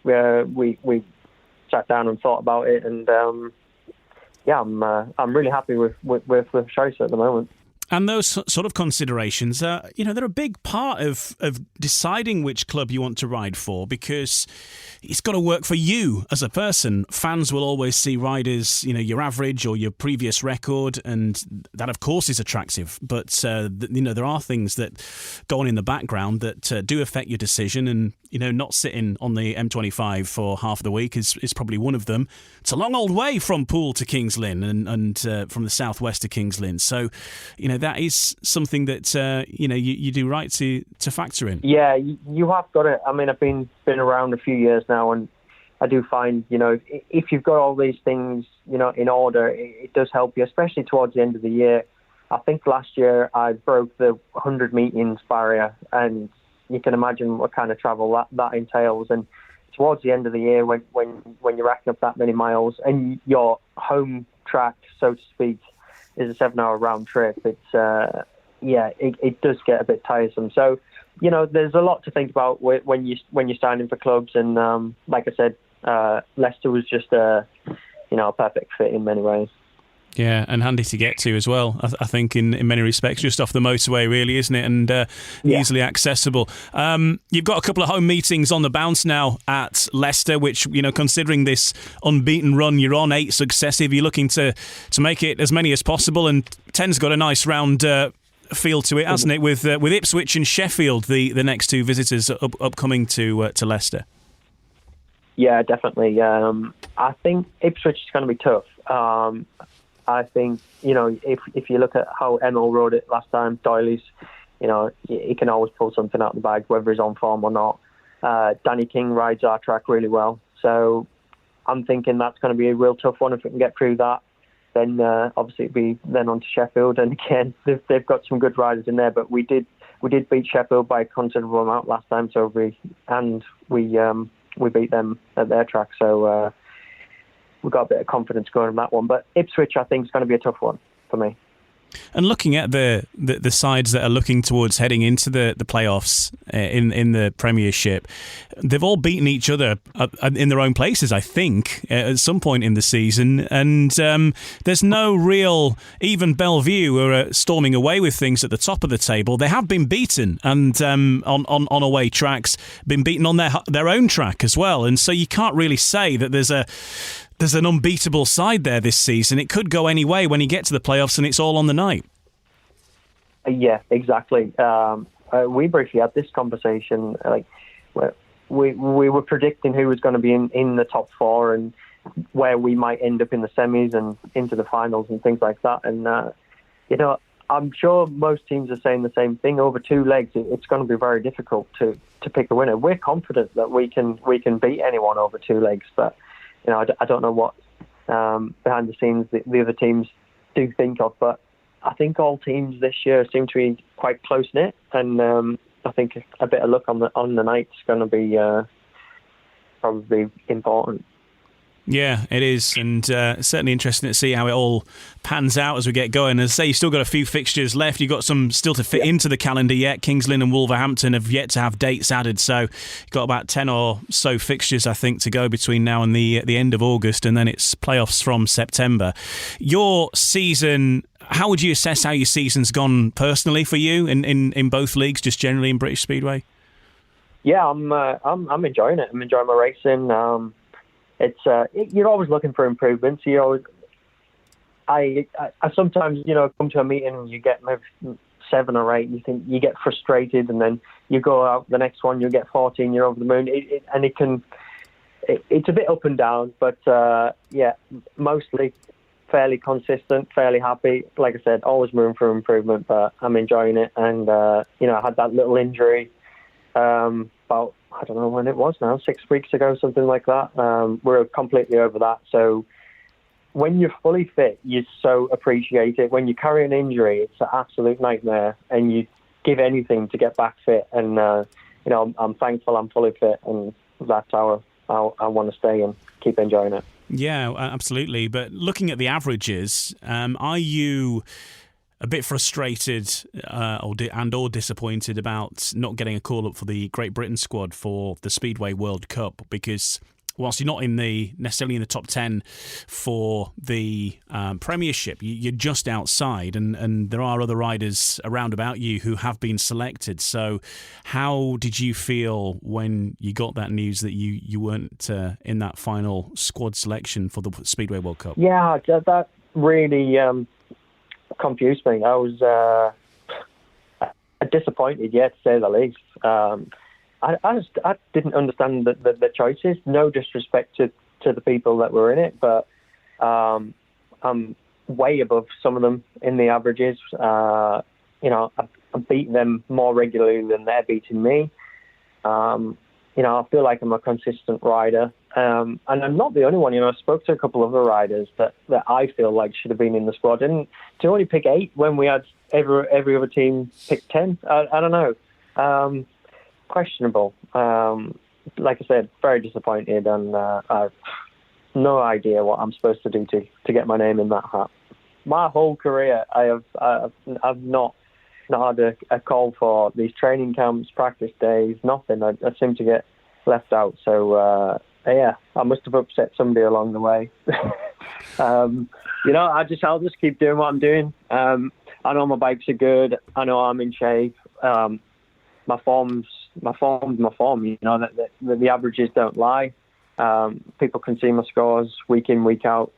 S7: we sat down and thought about it, and I'm really happy with the choice at the moment.
S3: And those sort of considerations, they're a big part of deciding which club you want to ride for, because it's got to work for you as a person. Fans will always see riders, your average or your previous record, and that, of course, is attractive. But, there are things that go on in the background that do affect your decision, and, not sitting on the M25 for half the week is probably one of them. It's a long old way from Poole to Kings Lynn and from the southwest to Kings Lynn. So, that is something that you do right to factor in.
S7: Yeah, you have got it. I mean, I've been around a few years now, and I do find if you've got all these things in order, it does help you, especially towards the end of the year. I think last year I broke the 100 meetings barrier, and you can imagine what kind of travel that entails. And towards the end of the year, when you're racking up that many miles, and your home track, so to speak, is a 7-hour round trip, it's it does get a bit tiresome. So there's a lot to think about when you're signing for clubs, and like I said, Leicester was just a perfect fit in many ways.
S3: Yeah, and handy to get to as well, I think, in many respects, just off the motorway, really, isn't it? And easily accessible. You've got a couple of home meetings on the bounce now at Leicester, which, considering this unbeaten run you're on, 8 successive, you're looking to make it as many as possible, and 10's got a nice round feel to it, hasn't it, with Ipswich and Sheffield, the next 2 visitors upcoming to Leicester.
S7: Yeah, definitely. I think Ipswich is going to be tough. I think, if you look at how Emil rode it last time, Doyley's, he can always pull something out of the bag, whether he's on form or not. Danny King rides our track really well. So I'm thinking that's going to be a real tough one. If we can get through that, then obviously it'll be then on to Sheffield. And again, they've got some good riders in there, but we did beat Sheffield by a considerable amount last time, so we beat them at their track. So we've got a bit of confidence going on that one. But Ipswich, I think, is going to be a tough one for me.
S3: And looking at the sides that are looking towards heading into the playoffs in the Premiership, they've all beaten each other in their own places, I think, at some point in the season. And there's no real, even Bellevue, who are storming away with things at the top of the table. They have been beaten and on away tracks, been beaten on their own track as well. And so you can't really say that there's an unbeatable side there this season. It could go any way when you get to the playoffs and it's all on the night.
S7: Yeah, exactly. We briefly had this conversation. We were predicting who was going to be in the top four and where we might end up in the semis and into the finals and things like that. And, I'm sure most teams are saying the same thing. Over 2 legs, it's going to be very difficult to pick a winner. We're confident that we can beat anyone over 2 legs, but I don't know what behind the scenes the other teams do think of, but I think all teams this year seem to be quite close-knit, and I think a bit of luck on the night is going to be probably important.
S3: Yeah, it is, and certainly interesting to see how it all pans out as we get going. As I say, you've still got a few fixtures left. You've got some still to fit into the calendar yet. Kings Lynn and Wolverhampton have yet to have dates added, so you've got about 10 or so fixtures, I think, to go between now and the end of August, and then it's playoffs from September. Your season, how would you assess how your season's gone personally for you in both leagues, just generally in British Speedway?
S7: Yeah, I'm enjoying it. I'm enjoying my racing. It's you're always looking for improvements. I sometimes come to a meeting and you get maybe 7 or 8. You think you get frustrated, and then you go out the next one, you get 14. You're over the moon, it's a bit up and down. But mostly fairly consistent, fairly happy. Like I said, always room for improvement, but I'm enjoying it. And I had that little injury about, I don't know when it was now, 6 weeks ago, something like that. We're completely over that. So when you're fully fit, you so appreciate it. When you carry an injury, it's an absolute nightmare, and you give anything to get back fit. And, I'm thankful I'm fully fit, and that's how I want to stay and keep enjoying it.
S3: Yeah, absolutely. But looking at the averages, are you a bit frustrated or disappointed about not getting a call up for the Great Britain squad for the Speedway World Cup? Because whilst you're not necessarily in the top 10 for the Premiership, you're just outside, and there are other riders around about you who have been selected. So how did you feel when you got that news that you weren't in that final squad selection for the Speedway World Cup?
S7: Yeah, that really confused me. I was disappointed, to say the least. I didn't understand the choices. No disrespect to the people that were in it, but I'm way above some of them in the averages. I beat them more regularly than they're beating me. I feel like I'm a consistent rider. And I'm not the only one. I spoke to a couple of other riders that I feel like should have been in the squad. And to only pick 8 when we had every other team pick 10, I don't know. Questionable. Like I said, very disappointed, and I've no idea what I'm supposed to do to get my name in that hat. My whole career, I've not had a call for these training camps, practice days, nothing. I seem to get left out. So I must have upset somebody along the way. I'll just keep doing what I'm doing. I know my bikes are good. I know I'm in shape. My form's my form. The averages don't lie. People can see my scores week in, week out.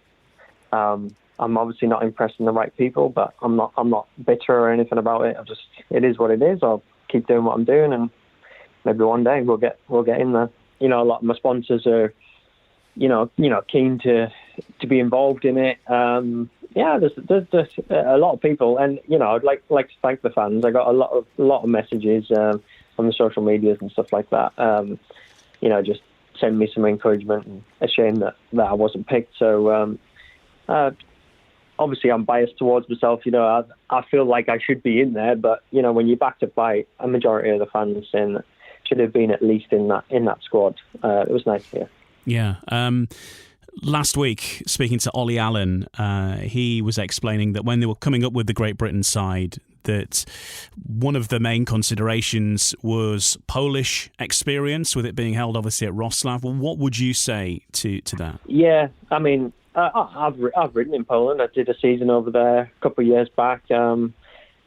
S7: I'm obviously not impressing the right people, but I'm not bitter or anything about it. It is what it is. I'll keep doing what I'm doing, and maybe one day we'll get in there. A lot of my sponsors are, keen to be involved in it. There's a lot of people, and I'd like to thank the fans. I got a lot of messages on the social medias and stuff like that. Just send me some encouragement, and a shame that I wasn't picked. So obviously I'm biased towards myself. I feel like I should be in there, but when you're backed up by a majority of the fans saying should have been at least in that squad, it was nice to hear.
S3: Yeah. Last week, speaking to Ollie Allen, he was explaining that when they were coming up with the Great Britain side, that one of the main considerations was Polish experience, with it being held obviously at Wrocław. Well, what would you say to that?
S7: Yeah, I mean, I've ridden in Poland. I did a season over there a couple of years back.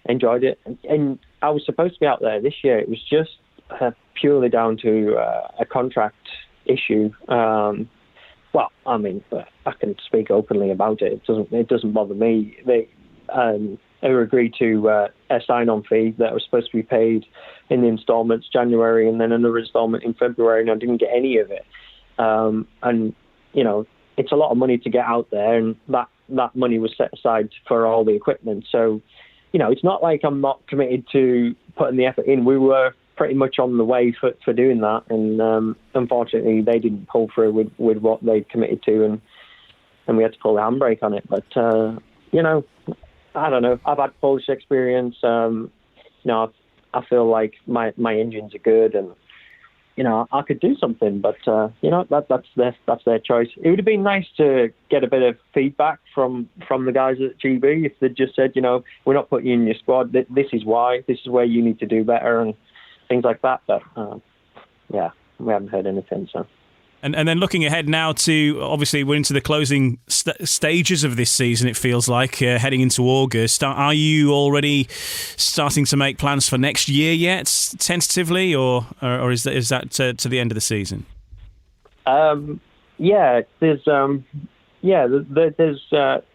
S7: Enjoyed it, and I was supposed to be out there this year. It was just purely down to a contract issue. Well, I mean, I can speak openly about it. It doesn't bother me. They agreed to a sign-on fee that was supposed to be paid in the instalments January, and then another instalment in February, and I didn't get any of it. And you know, it's a lot of money to get out there, and that money was set aside for all the equipment. So, you know, it's not like I'm not committed to putting the effort in. We were pretty much on the way for doing that, and unfortunately they didn't pull through with what they committed to, and we had to pull the handbrake on it. But you know, I don't know, I've had Polish experience. You know, I feel like my engines are good, and you know, I could do something, but you know, that's their choice. It would have been nice to get a bit of feedback from the guys at GB if they'd just said, you know, we're not putting you in your squad, this is why, this is where you need to do better, and things like that. But yeah, we haven't heard anything. So,
S3: and then looking ahead now to, obviously we're into the closing stages of this season. It feels like heading into August. Are you already starting to make plans for next year yet, tentatively, or is that to the end of the season?
S7: Yeah, there's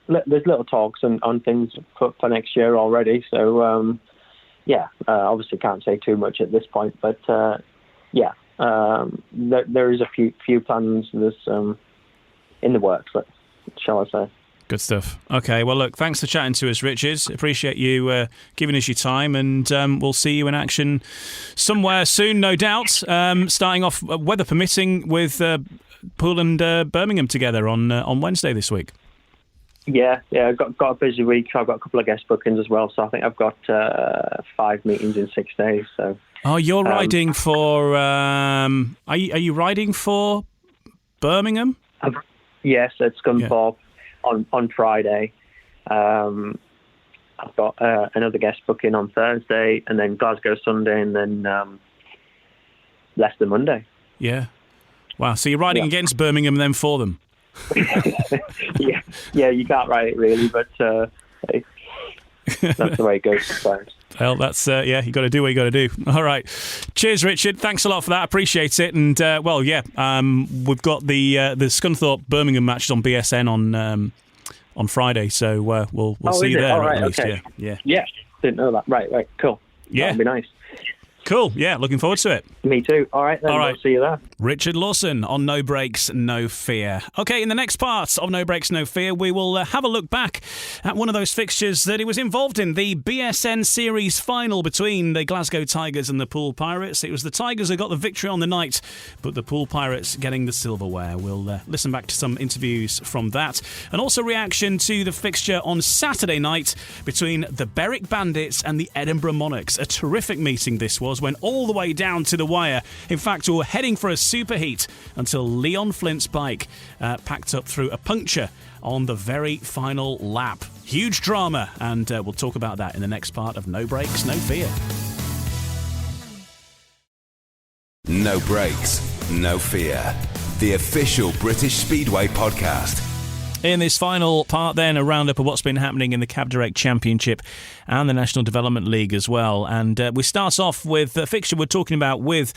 S7: little talks on things for next year already. So. Yeah, obviously can't say too much at this point, but yeah, there is a few plans in the works, shall I say.
S3: Good stuff. Okay, well, look, thanks for chatting to us, Richard. Appreciate you giving us your time, and we'll see you in action somewhere soon, no doubt. Starting off, weather permitting, with Poole and Birmingham together on Wednesday this week.
S7: Yeah, I've got a busy week. I've got a couple of guest bookings as well, so I think I've got 5 meetings in 6 days. So.
S3: Oh, you're riding for? Are you riding for Birmingham?
S7: Yes, at Scunthorpe on Friday. I've got another guest booking on Thursday, and then Glasgow Sunday, and then Leicester Monday.
S3: Yeah. Wow. So you're riding against Birmingham, then for them.
S7: yeah, you can't write it really, but hey, that's the way it goes sometimes.
S3: Well, that's you got to do what you got to do. All right, cheers, Richard. Thanks a lot for that. Appreciate it. And we've got the Scunthorpe Birmingham matches on BSN on Friday, so we'll see you there at least.
S7: Okay.
S3: Yeah.
S7: Didn't know that. Right. Cool.
S3: Yeah,
S7: that'd be nice.
S3: Cool, yeah, looking forward to it.
S7: Me too. All right, then. All right. We'll see you there.
S3: Richard Lawson on No Brakes, No Fear. OK, in the next part of No Brakes, No Fear, we will have a look back at one of those fixtures that he was involved in, the BSN Series final between the Glasgow Tigers and the Poole Pirates. It was the Tigers who got the victory on the night, but the Poole Pirates getting the silverware. We'll listen back to some interviews from that, and also reaction to the fixture on Saturday night between the Berwick Bandits and the Edinburgh Monarchs. A terrific meeting this was, went all the way down to the wire. In fact, we were heading for a superheat until Leon Flint's bike packed up through a puncture on the very final lap. Huge drama, and we'll talk about that in the next part of No Brakes, No Fear.
S2: No Brakes, No Fear, the official British Speedway podcast.
S3: In this final part then, a roundup of what's been happening in the Cab Direct Championship and the National Development League as well. And we start off with a fixture we're talking about with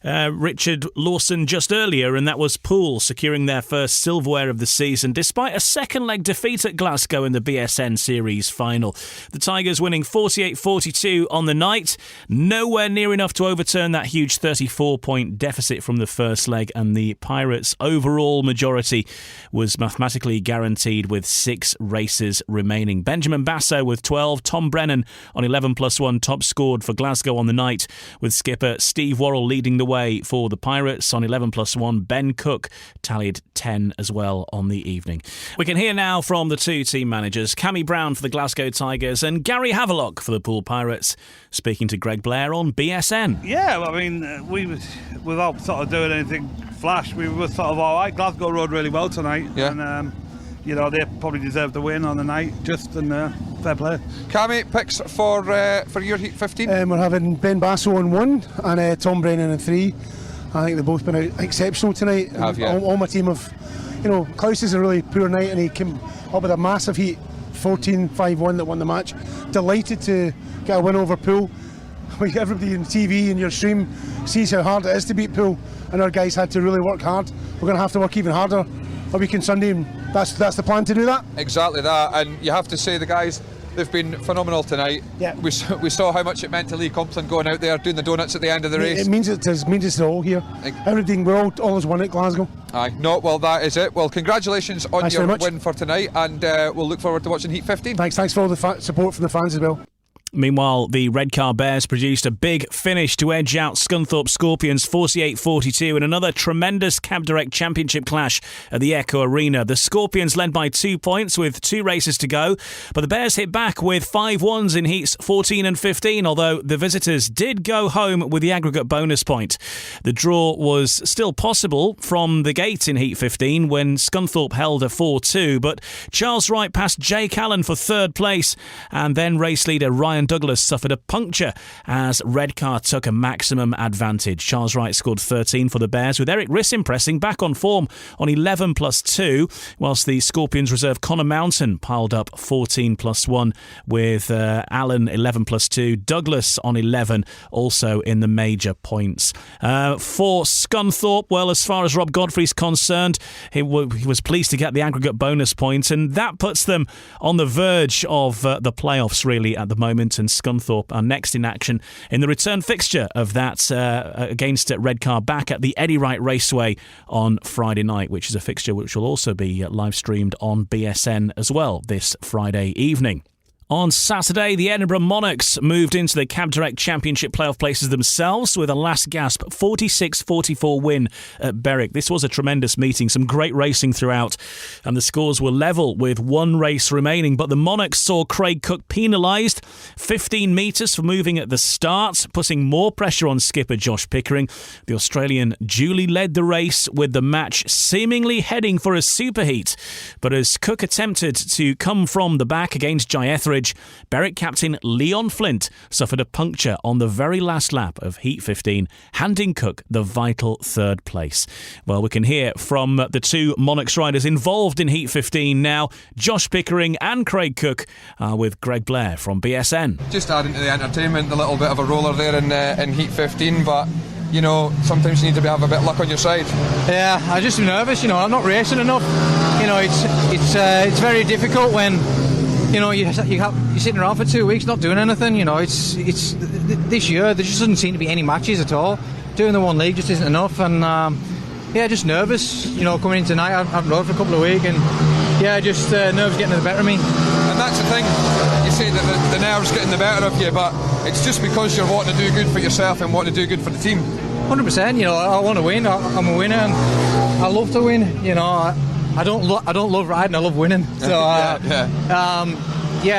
S3: Richard Lawson just earlier, and that was Poole securing their first silverware of the season despite a second leg defeat at Glasgow in the BSN Series final. The Tigers winning 48-42 on the night, nowhere near enough to overturn that huge 34-point deficit from the first leg, and the Pirates' overall majority was mathematically guaranteed with 6 races remaining. Benjamin Basso with 12, Tom Brennan on 11+1 top scored for Glasgow on the night, with skipper Steve Worrell leading the away for the Pirates on 11+1. Ben Cook tallied 10 as well on the evening. We can hear now from the two team managers, Cammy Brown for the Glasgow Tigers and Gary Havelock for the Poole Pirates, speaking to Greg Blair on BSN.
S10: Yeah, well, I mean, without sort of doing anything flash, we were sort of all right. Glasgow rode really well tonight.
S20: Yeah.
S10: And, they probably deserved the win on the night, fair play.
S20: Cammy, picks for your Heat 15?
S21: We're having Ben Basso on 1 and Tom Brennan on 3. I think they've both been exceptional tonight. All my team have, Klaus is a really poor night and he came up with a massive Heat 14-5-1 that won the match. Delighted to get a win over Poole. Everybody on TV and your stream sees how hard it is to beat Poole, and our guys had to really work hard. We're going to have to work even harder a week on Sunday, and that's the plan to do that.
S20: Exactly that, and you have to say the guys, they've been phenomenal tonight.
S21: Yeah.
S20: We saw how much it meant to Lee Compton going out there doing the donuts at the end of the race.
S21: It means it's all here. Everything, we're all as one at Glasgow.
S20: Aye, no, well that is it. Well, congratulations on
S21: Thanks
S20: your
S21: very much.
S20: win for tonight, and we'll look forward to watching Heat 15.
S21: Thanks for all the support from the fans as well.
S3: Meanwhile, the Redcar Bears produced a big finish to edge out Scunthorpe Scorpions 48-42 in another tremendous Cab Direct Championship clash at the Echo Arena. The Scorpions led by 2 points with 2 races to go, but the Bears hit back with 5-1s in heats 14 and 15, although the visitors did go home with the aggregate bonus point. The draw was still possible from the gate in heat 15 when Scunthorpe held a 4-2, but Charles Wright passed Jake Allen for third place, and then race leader Ryan Douglas suffered a puncture as Redcar took a maximum advantage. Charles Wright scored 13 for the Bears, with Eric Rissin pressing back on form on 11+2, whilst the Scorpions reserve Connor Mountain piled up 14+1 with Allen 11+2, Douglas on 11 also in the major points. For Scunthorpe, well, as far as Rob Godfrey's concerned, he was pleased to get the aggregate bonus points, and that puts them on the verge of the playoffs really at the moment. And Scunthorpe are next in action in the return fixture of that against Redcar back at the Eddie Wright Raceway on Friday night, which is a fixture which will also be live streamed on BSN as well this Friday evening. On Saturday, the Edinburgh Monarchs moved into the Cab Direct Championship playoff places themselves with a last-gasp 46-44 win at Berwick. This was a tremendous meeting, some great racing throughout, and the scores were level with 1 race remaining. But the Monarchs saw Craig Cook penalised 15 metres for moving at the start, putting more pressure on skipper Josh Pickering. The Australian duly led the race with the match seemingly heading for a superheat. But as Cook attempted to come from the back against Jai Etheridge, Berwick captain Leon Flint suffered a puncture on the very last lap of Heat 15, handing Cook the vital third place. Well, we can hear from the two Monarchs riders involved in Heat 15 now, Josh Pickering and Craig Cook, with Greg Blair from BSN.
S20: Just adding to the entertainment, a little bit of a roller there in Heat 15, but sometimes you need to have a bit of luck on your side.
S6: Yeah, I'm just nervous. I'm not racing enough. It's very difficult when you're sitting around for 2 weeks not doing anything. It's this year there just doesn't seem to be any matches at all. Doing the one league just isn't enough, and just nervous. Coming in tonight, I haven't rode for a couple of weeks, and just nerves getting the better of me.
S20: And that's the thing. You say that the nerves getting the better of you, but it's just because you're wanting to do good for yourself and wanting to do good for the team.
S6: 100%. I want to win. I'm a winner, and I love to win. I don't love riding. I love winning. So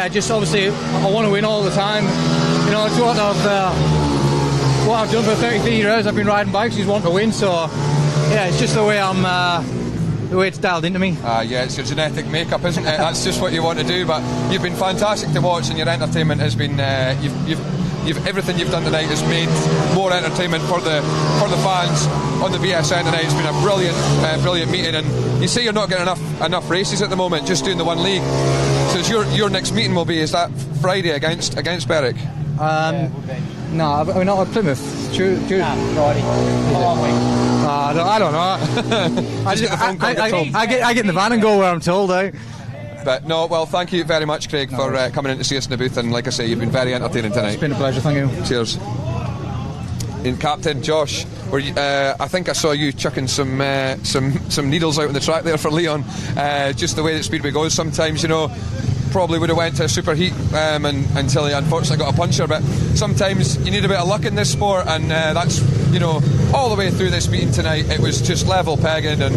S6: just obviously I want to win all the time. It's what I've done for 33 years. I've been riding bikes. Just want to win. So it's just the way it's dialed into me.
S20: It's your genetic makeup, isn't it? That's just what you want to do. But you've been fantastic to watch, and your entertainment has been. Everything you've done tonight has made more entertainment for the fans on the BSN tonight. It's been a brilliant meeting, and you say you're not getting enough races at the moment, just doing the one league. So your next meeting will be, is that Friday against Berwick?
S6: No, I mean not at Plymouth. Friday. I don't know. I get in the van and go where I'm told.
S20: But no, well, thank you very much, Craig, for coming in to see us in the booth, and like I say, you've been very entertaining tonight.
S6: It's been a pleasure, thank you.
S20: Cheers. And Captain Josh, I think I saw you chucking some needles out on the track there for Leon. Just the way that Speedway goes sometimes, probably would have went to a super heat until he unfortunately got a puncture, but sometimes you need a bit of luck in this sport, and that's all the way through this meeting tonight, it was just level pegging and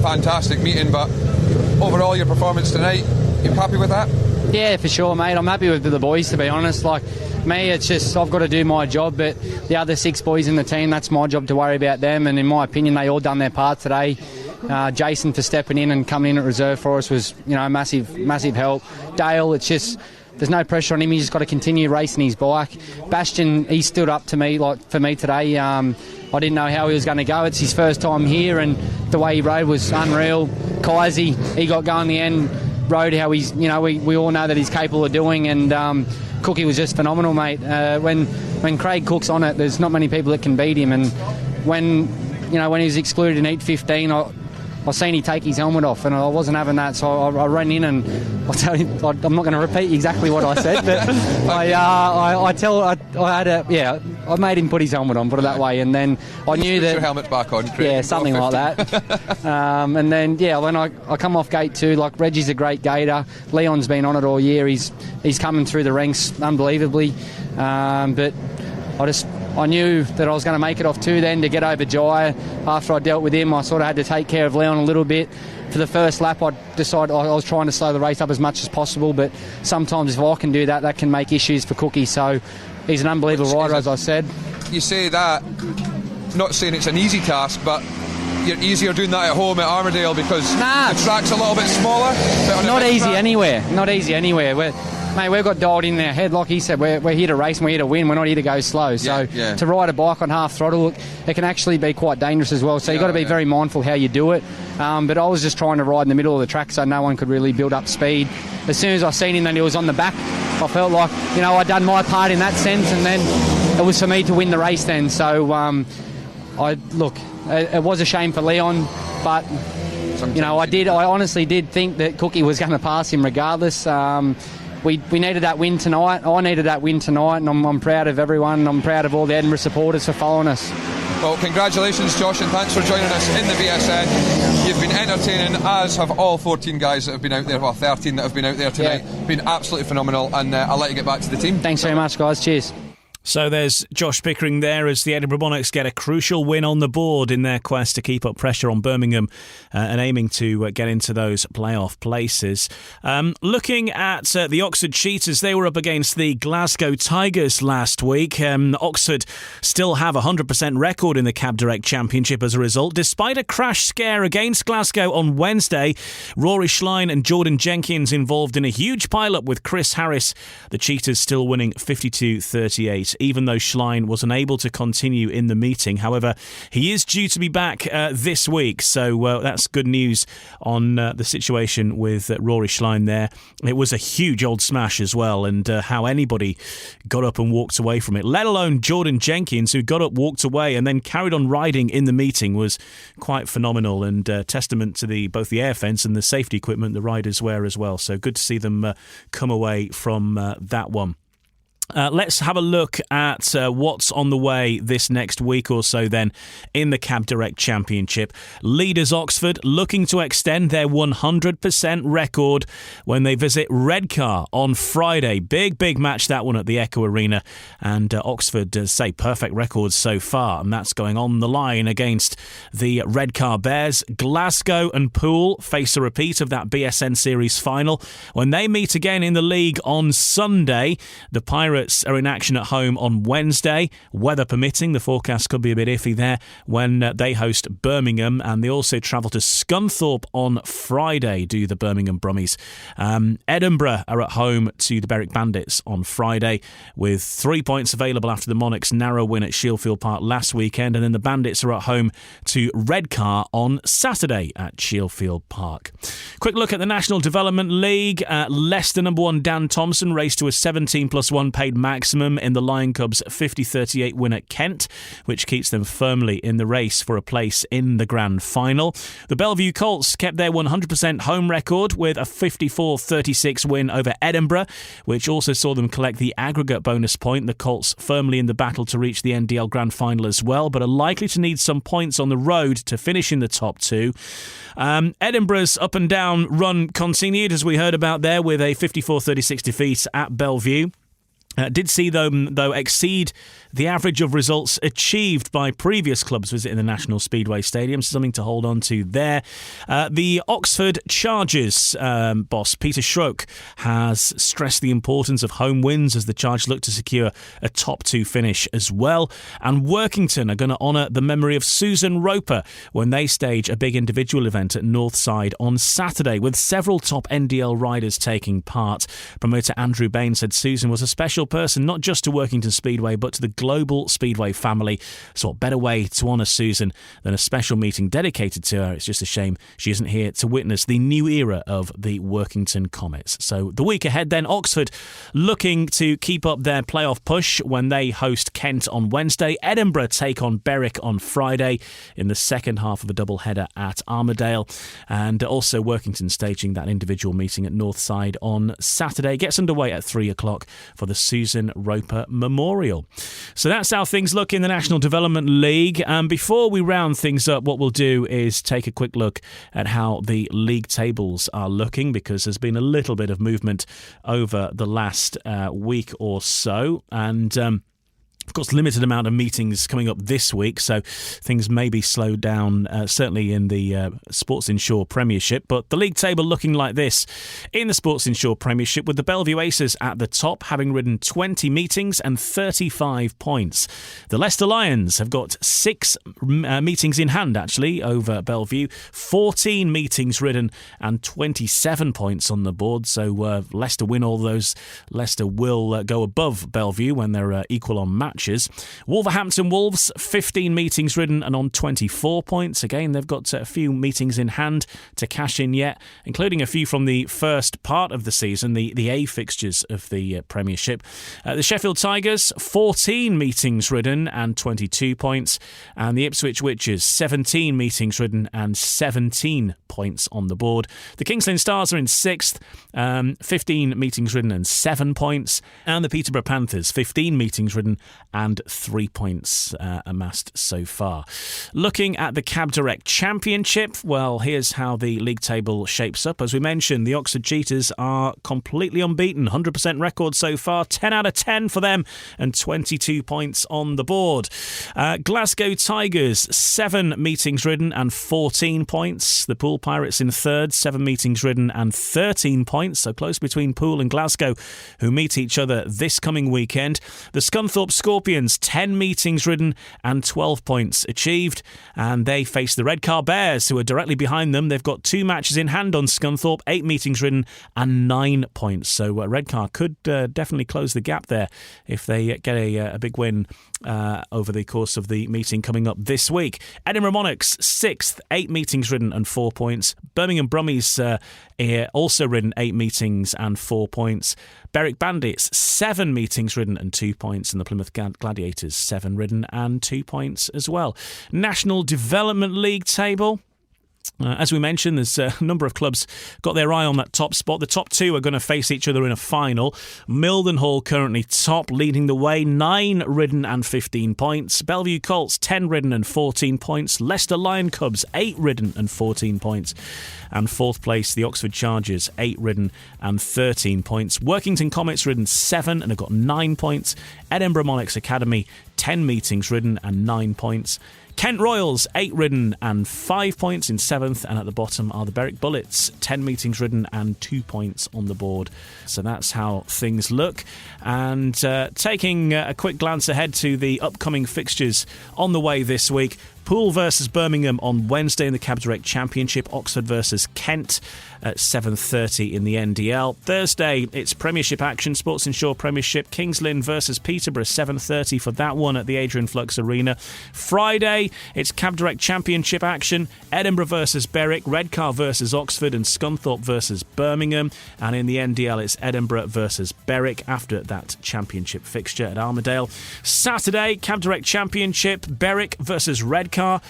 S20: fantastic meeting. But overall, your performance tonight, you happy with that?
S1: Yeah, for sure, mate. I'm happy with the boys, to be honest. Like me, it's just I've got to do my job, but the other 6 boys in the team, that's my job to worry about them. And in my opinion, they all done their part today. Jason for stepping in and coming in at reserve for us was, massive help. Dale, it's just there's no pressure on him. He's just got to continue racing his bike. Bastion, he stood up to me for me today. I didn't know how he was going to go. It's his first time here, and the way he rode was unreal. Kaisi, he got going in the end, rode how he's, we all know that he's capable of doing, and Cookie was just phenomenal, mate. When Craig Cook's on it, there's not many people that can beat him, and when he was excluded in heat 15, I seen he take his helmet off, and I wasn't having that, so I ran in, and I'll tell you, I'm not going to repeat exactly what I said, but I made him put his helmet on, put it that way, and then I knew that...
S20: Put your helmet back on, Craig.
S1: Yeah, something like that. And then, when I come off gate 2, like Reggie's a great gator, Leon's been on it all year, he's coming through the ranks unbelievably, but I knew that I was going to make it off 2 then to get over Jai. After I dealt with him, I sort of had to take care of Leon a little bit. For the first lap, I decided I was trying to slow the race up as much as possible, but sometimes if I can do that, that can make issues for Cookie. So he's an unbelievable rider, as I said.
S20: You say that, not saying it's an easy task, but you're easier doing that at home at Armadale because the track's a little bit smaller?
S1: Not easy anywhere. Mate, we've got dialed in our head, like he said, we're here to race and we're here to win, we're not here to go slow. So to ride a bike on half throttle, it can actually be quite dangerous as well. So you've got to be very mindful how you do it. But I was just trying to ride in the middle of the track so no one could really build up speed. As soon as I seen him that he was on the back, I felt like, I'd done my part in that sense, and then it was for me to win the race then. So, it was a shame for Leon, but, I honestly did think that Cookie was going to pass him regardless. We needed that win tonight. I needed that win tonight, and I'm proud of everyone. I'm proud of all the Edinburgh supporters for following us.
S20: Well, congratulations, Josh, and thanks for joining us in the VSN. You've been entertaining, as have all 14 guys that have been out there, 13 that have been out there tonight. Been absolutely phenomenal, and I'll let you get back to the team.
S1: Thanks very much, guys. Cheers.
S3: So there's Josh Pickering there as the Edinburgh Monarchs get a crucial win on the board in their quest to keep up pressure on Birmingham and aiming to get into those playoff places. Looking at the Oxford Cheetahs, they were up against the Glasgow Tigers last week. Oxford still have a 100% record in the Cab Direct Championship as a result. Despite a crash scare against Glasgow on Wednesday, Rory Schlein and Jordan Jenkins involved in a huge pile-up with Chris Harris. The Cheetahs still winning 52-38. Even though Schlein was unable to continue in the meeting. However, he is due to be back this week, so that's good news on the situation with Rory Schlein there. It was a huge old smash as well, and how anybody got up and walked away from it, let alone Jordan Jenkins, who got up, walked away, and then carried on riding in the meeting, was quite phenomenal, and testament to both the air fence and the safety equipment the riders wear as well. So good to see them come away from that one. Let's have a look at what's on the way this next week or so then in the Cab Direct Championship. Leaders Oxford looking to extend their 100% record when they visit Redcar on Friday. Big match, that one at the Echo Arena. And Oxford say perfect records so far, and that's going on the line against the Redcar Bears. Glasgow and Poole face a repeat of that BSN Series final when they meet again in the league on Sunday. The Pirates are in action at home on Wednesday, weather permitting. The forecast could be a bit iffy there when they host Birmingham, and they also travel to Scunthorpe on Friday, do the Birmingham Brummies. Edinburgh are at home to the Berwick Bandits on Friday, with 3 points available after the Monarchs' narrow win at Shieldfield Park last weekend, and then the Bandits are at home to Redcar on Saturday at Shieldfield Park. Quick look at the National Development League. Leicester number 1 Dan Thompson raced to a 17+1 paid maximum in the Lion Cubs' 50-38 win at Kent, which keeps them firmly in the race for a place in the grand final. The Bellevue Colts kept their 100% home record with a 54-36 win over Edinburgh, which also saw them collect the aggregate bonus point. The Colts firmly in the battle to reach the NDL grand final as well, but are likely to need some points on the road to finish in the top 2. Edinburgh's up and down run continued, as we heard about there, with a 54-36 defeat at Bellevue. Did see them, though, exceed the average of results achieved by previous clubs visiting the National Speedway Stadium. Something to hold on to there. The Oxford Chargers boss, Peter Schrock, has stressed the importance of home wins as the Chargers look to secure a top 2 finish as well. And Workington are going to honour the memory of Susan Roper when they stage a big individual event at Northside on Saturday, with several top NDL riders taking part. Promoter Andrew Bain said Susan was a special person, not just to Workington Speedway, but to the global Speedway family. So what better way to honour Susan than a special meeting dedicated to her? It's just a shame she isn't here to witness the new era of the Workington Comets. So the week ahead then, Oxford looking to keep up their playoff push when they host Kent on Wednesday. Edinburgh take on Berwick on Friday in the second half of a double-header at Armadale. And also Workington staging that individual meeting at Northside on Saturday. Gets underway at 3 o'clock for the Susan Roper Memorial. So that's how things look in the National Development League. And before we round things up, what we'll do is take a quick look at how the league tables are looking, because there's been a little bit of movement over the last week or so. And of course, limited amount of meetings coming up this week, so things may be slowed down, certainly in the Sports Insure Premiership. But the league table looking like this in the Sports Insure Premiership, with the Bellevue Aces at the top, having ridden 20 meetings and 35 points. The Leicester Lions have got 6 meetings in hand, actually, over Bellevue. 14 meetings ridden and 27 points on the board. So Leicester win all those. Leicester will go above Bellevue when they're equal on match. Wolverhampton Wolves, 15 meetings ridden and on 24 points. Again, they've got a few meetings in hand to cash in yet, including a few from the first part of the season, the A fixtures of the Premiership. The Sheffield Tigers, 14 meetings ridden and 22 points. And the Ipswich Witches, 17 meetings ridden and 17 points on the board. The King's Lynn Stars are in 6th, 15 meetings ridden and 7 points. And the Peterborough Panthers, 15 meetings ridden and 3 points amassed so far. Looking at the Cab Direct Championship, well, here's how the league table shapes up. As we mentioned, the Oxford Cheetahs are completely unbeaten, 100% record so far, 10 out of 10 for them, and 22 points on the board. Glasgow Tigers, 7 meetings ridden and 14 points. The Poole Pirates in 3rd, 7 meetings ridden and 13 points, so close between Poole and Glasgow, who meet each other this coming weekend. The Scunthorpe Scorpions, 10 meetings ridden and 12 points achieved, and they face the Redcar Bears, who are directly behind them. They've got 2 matches in hand on Scunthorpe, 8 meetings ridden and 9 points. So Redcar could definitely close the gap there if they get a big win over the course of the meeting coming up this week. Edinburgh Monarchs, 6th, 8 meetings ridden and 4 points. Birmingham Brummies also ridden 8 meetings and 4 points. Berwick Bandits, 7 meetings ridden and 2 points. And the Plymouth Gladiators, 7 ridden and 2 points as well. National Development League table. As we mentioned, there's a number of clubs got their eye on that top spot. The top 2 are going to face each other in a final. Mildenhall currently top, leading the way, 9 ridden and 15 points. Bellevue Colts, 10 ridden and 14 points. Leicester Lion Cubs, 8 ridden and 14 points. And 4th place, the Oxford Chargers, 8 ridden and 13 points. Workington Comets ridden 7 and have got 9 points. Edinburgh Monarchs Academy, 10 meetings ridden and 9 points. Kent Royals, 8 ridden and 5 points in 7th, and at the bottom are the Berwick Bullets, 10 meetings ridden and 2 points on the board. So that's how things look. And taking a quick glance ahead to the upcoming fixtures on the way this week. Poole versus Birmingham on Wednesday in the Cab Direct Championship. Oxford versus Kent at 7:30 in the NDL. Thursday, it's Premiership action, Sports Insure Premiership. Kings Lynn versus Peterborough, 7:30 for that one at the Adrian Flux Arena. Friday, it's Cab Direct Championship action. Edinburgh versus Berwick, Redcar versus Oxford, and Scunthorpe versus Birmingham. And in the NDL, it's Edinburgh versus Berwick after that championship fixture at Armadale. Saturday, Cab Direct Championship, Berwick versus Redcar. Redcar.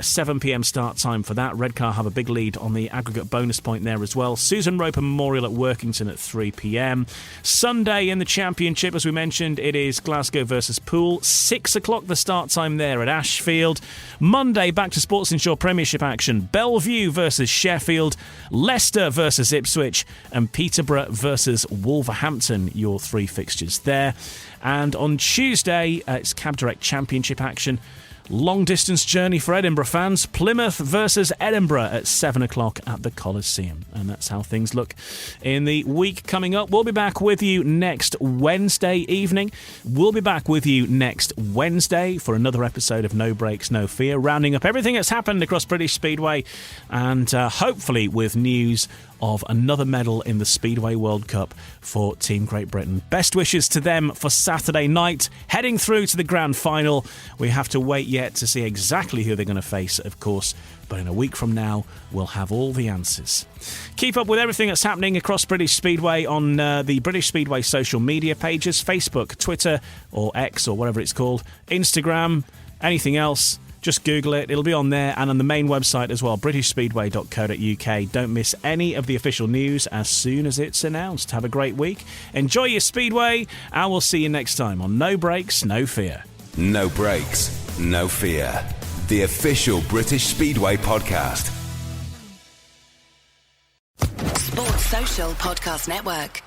S3: 7 p.m. start time for that. Redcar have a big lead on the aggregate bonus point there as well. Susan Roper Memorial at Workington at 3 p.m. Sunday in the Championship, as we mentioned, it is Glasgow versus Poole. 6 o'clock the start time there at Ashfield. Monday, back to Sports Insure Premiership action. Bellevue versus Sheffield. Leicester versus Ipswich. And Peterborough versus Wolverhampton, your 3 fixtures there. And on Tuesday, it's Cab Direct Championship action. Long distance journey for Edinburgh fans. Plymouth versus Edinburgh at 7 o'clock at the Coliseum. And that's how things look in the week coming up. We'll be back with you next Wednesday evening. We'll be back with you next Wednesday for another episode of No Breaks, No Fear, rounding up everything that's happened across British Speedway and hopefully with news of another medal in the Speedway World Cup for Team Great Britain. Best wishes to them for Saturday night. Heading through to the grand final. We have to wait yet to see exactly who they're going to face, of course, but in a week from now, we'll have all the answers. Keep up with everything that's happening across British Speedway on the British Speedway social media pages, Facebook, Twitter, or X, or whatever it's called, Instagram, anything else. Just Google it. It'll be on there and on the main website as well, britishspeedway.co.uk. Don't miss any of the official news as soon as it's announced. Have a great week. Enjoy your Speedway, and we'll see you next time on No Breaks, No Fear.
S2: No Breaks, No Fear. The official British Speedway podcast.
S4: Sports Social Podcast Network.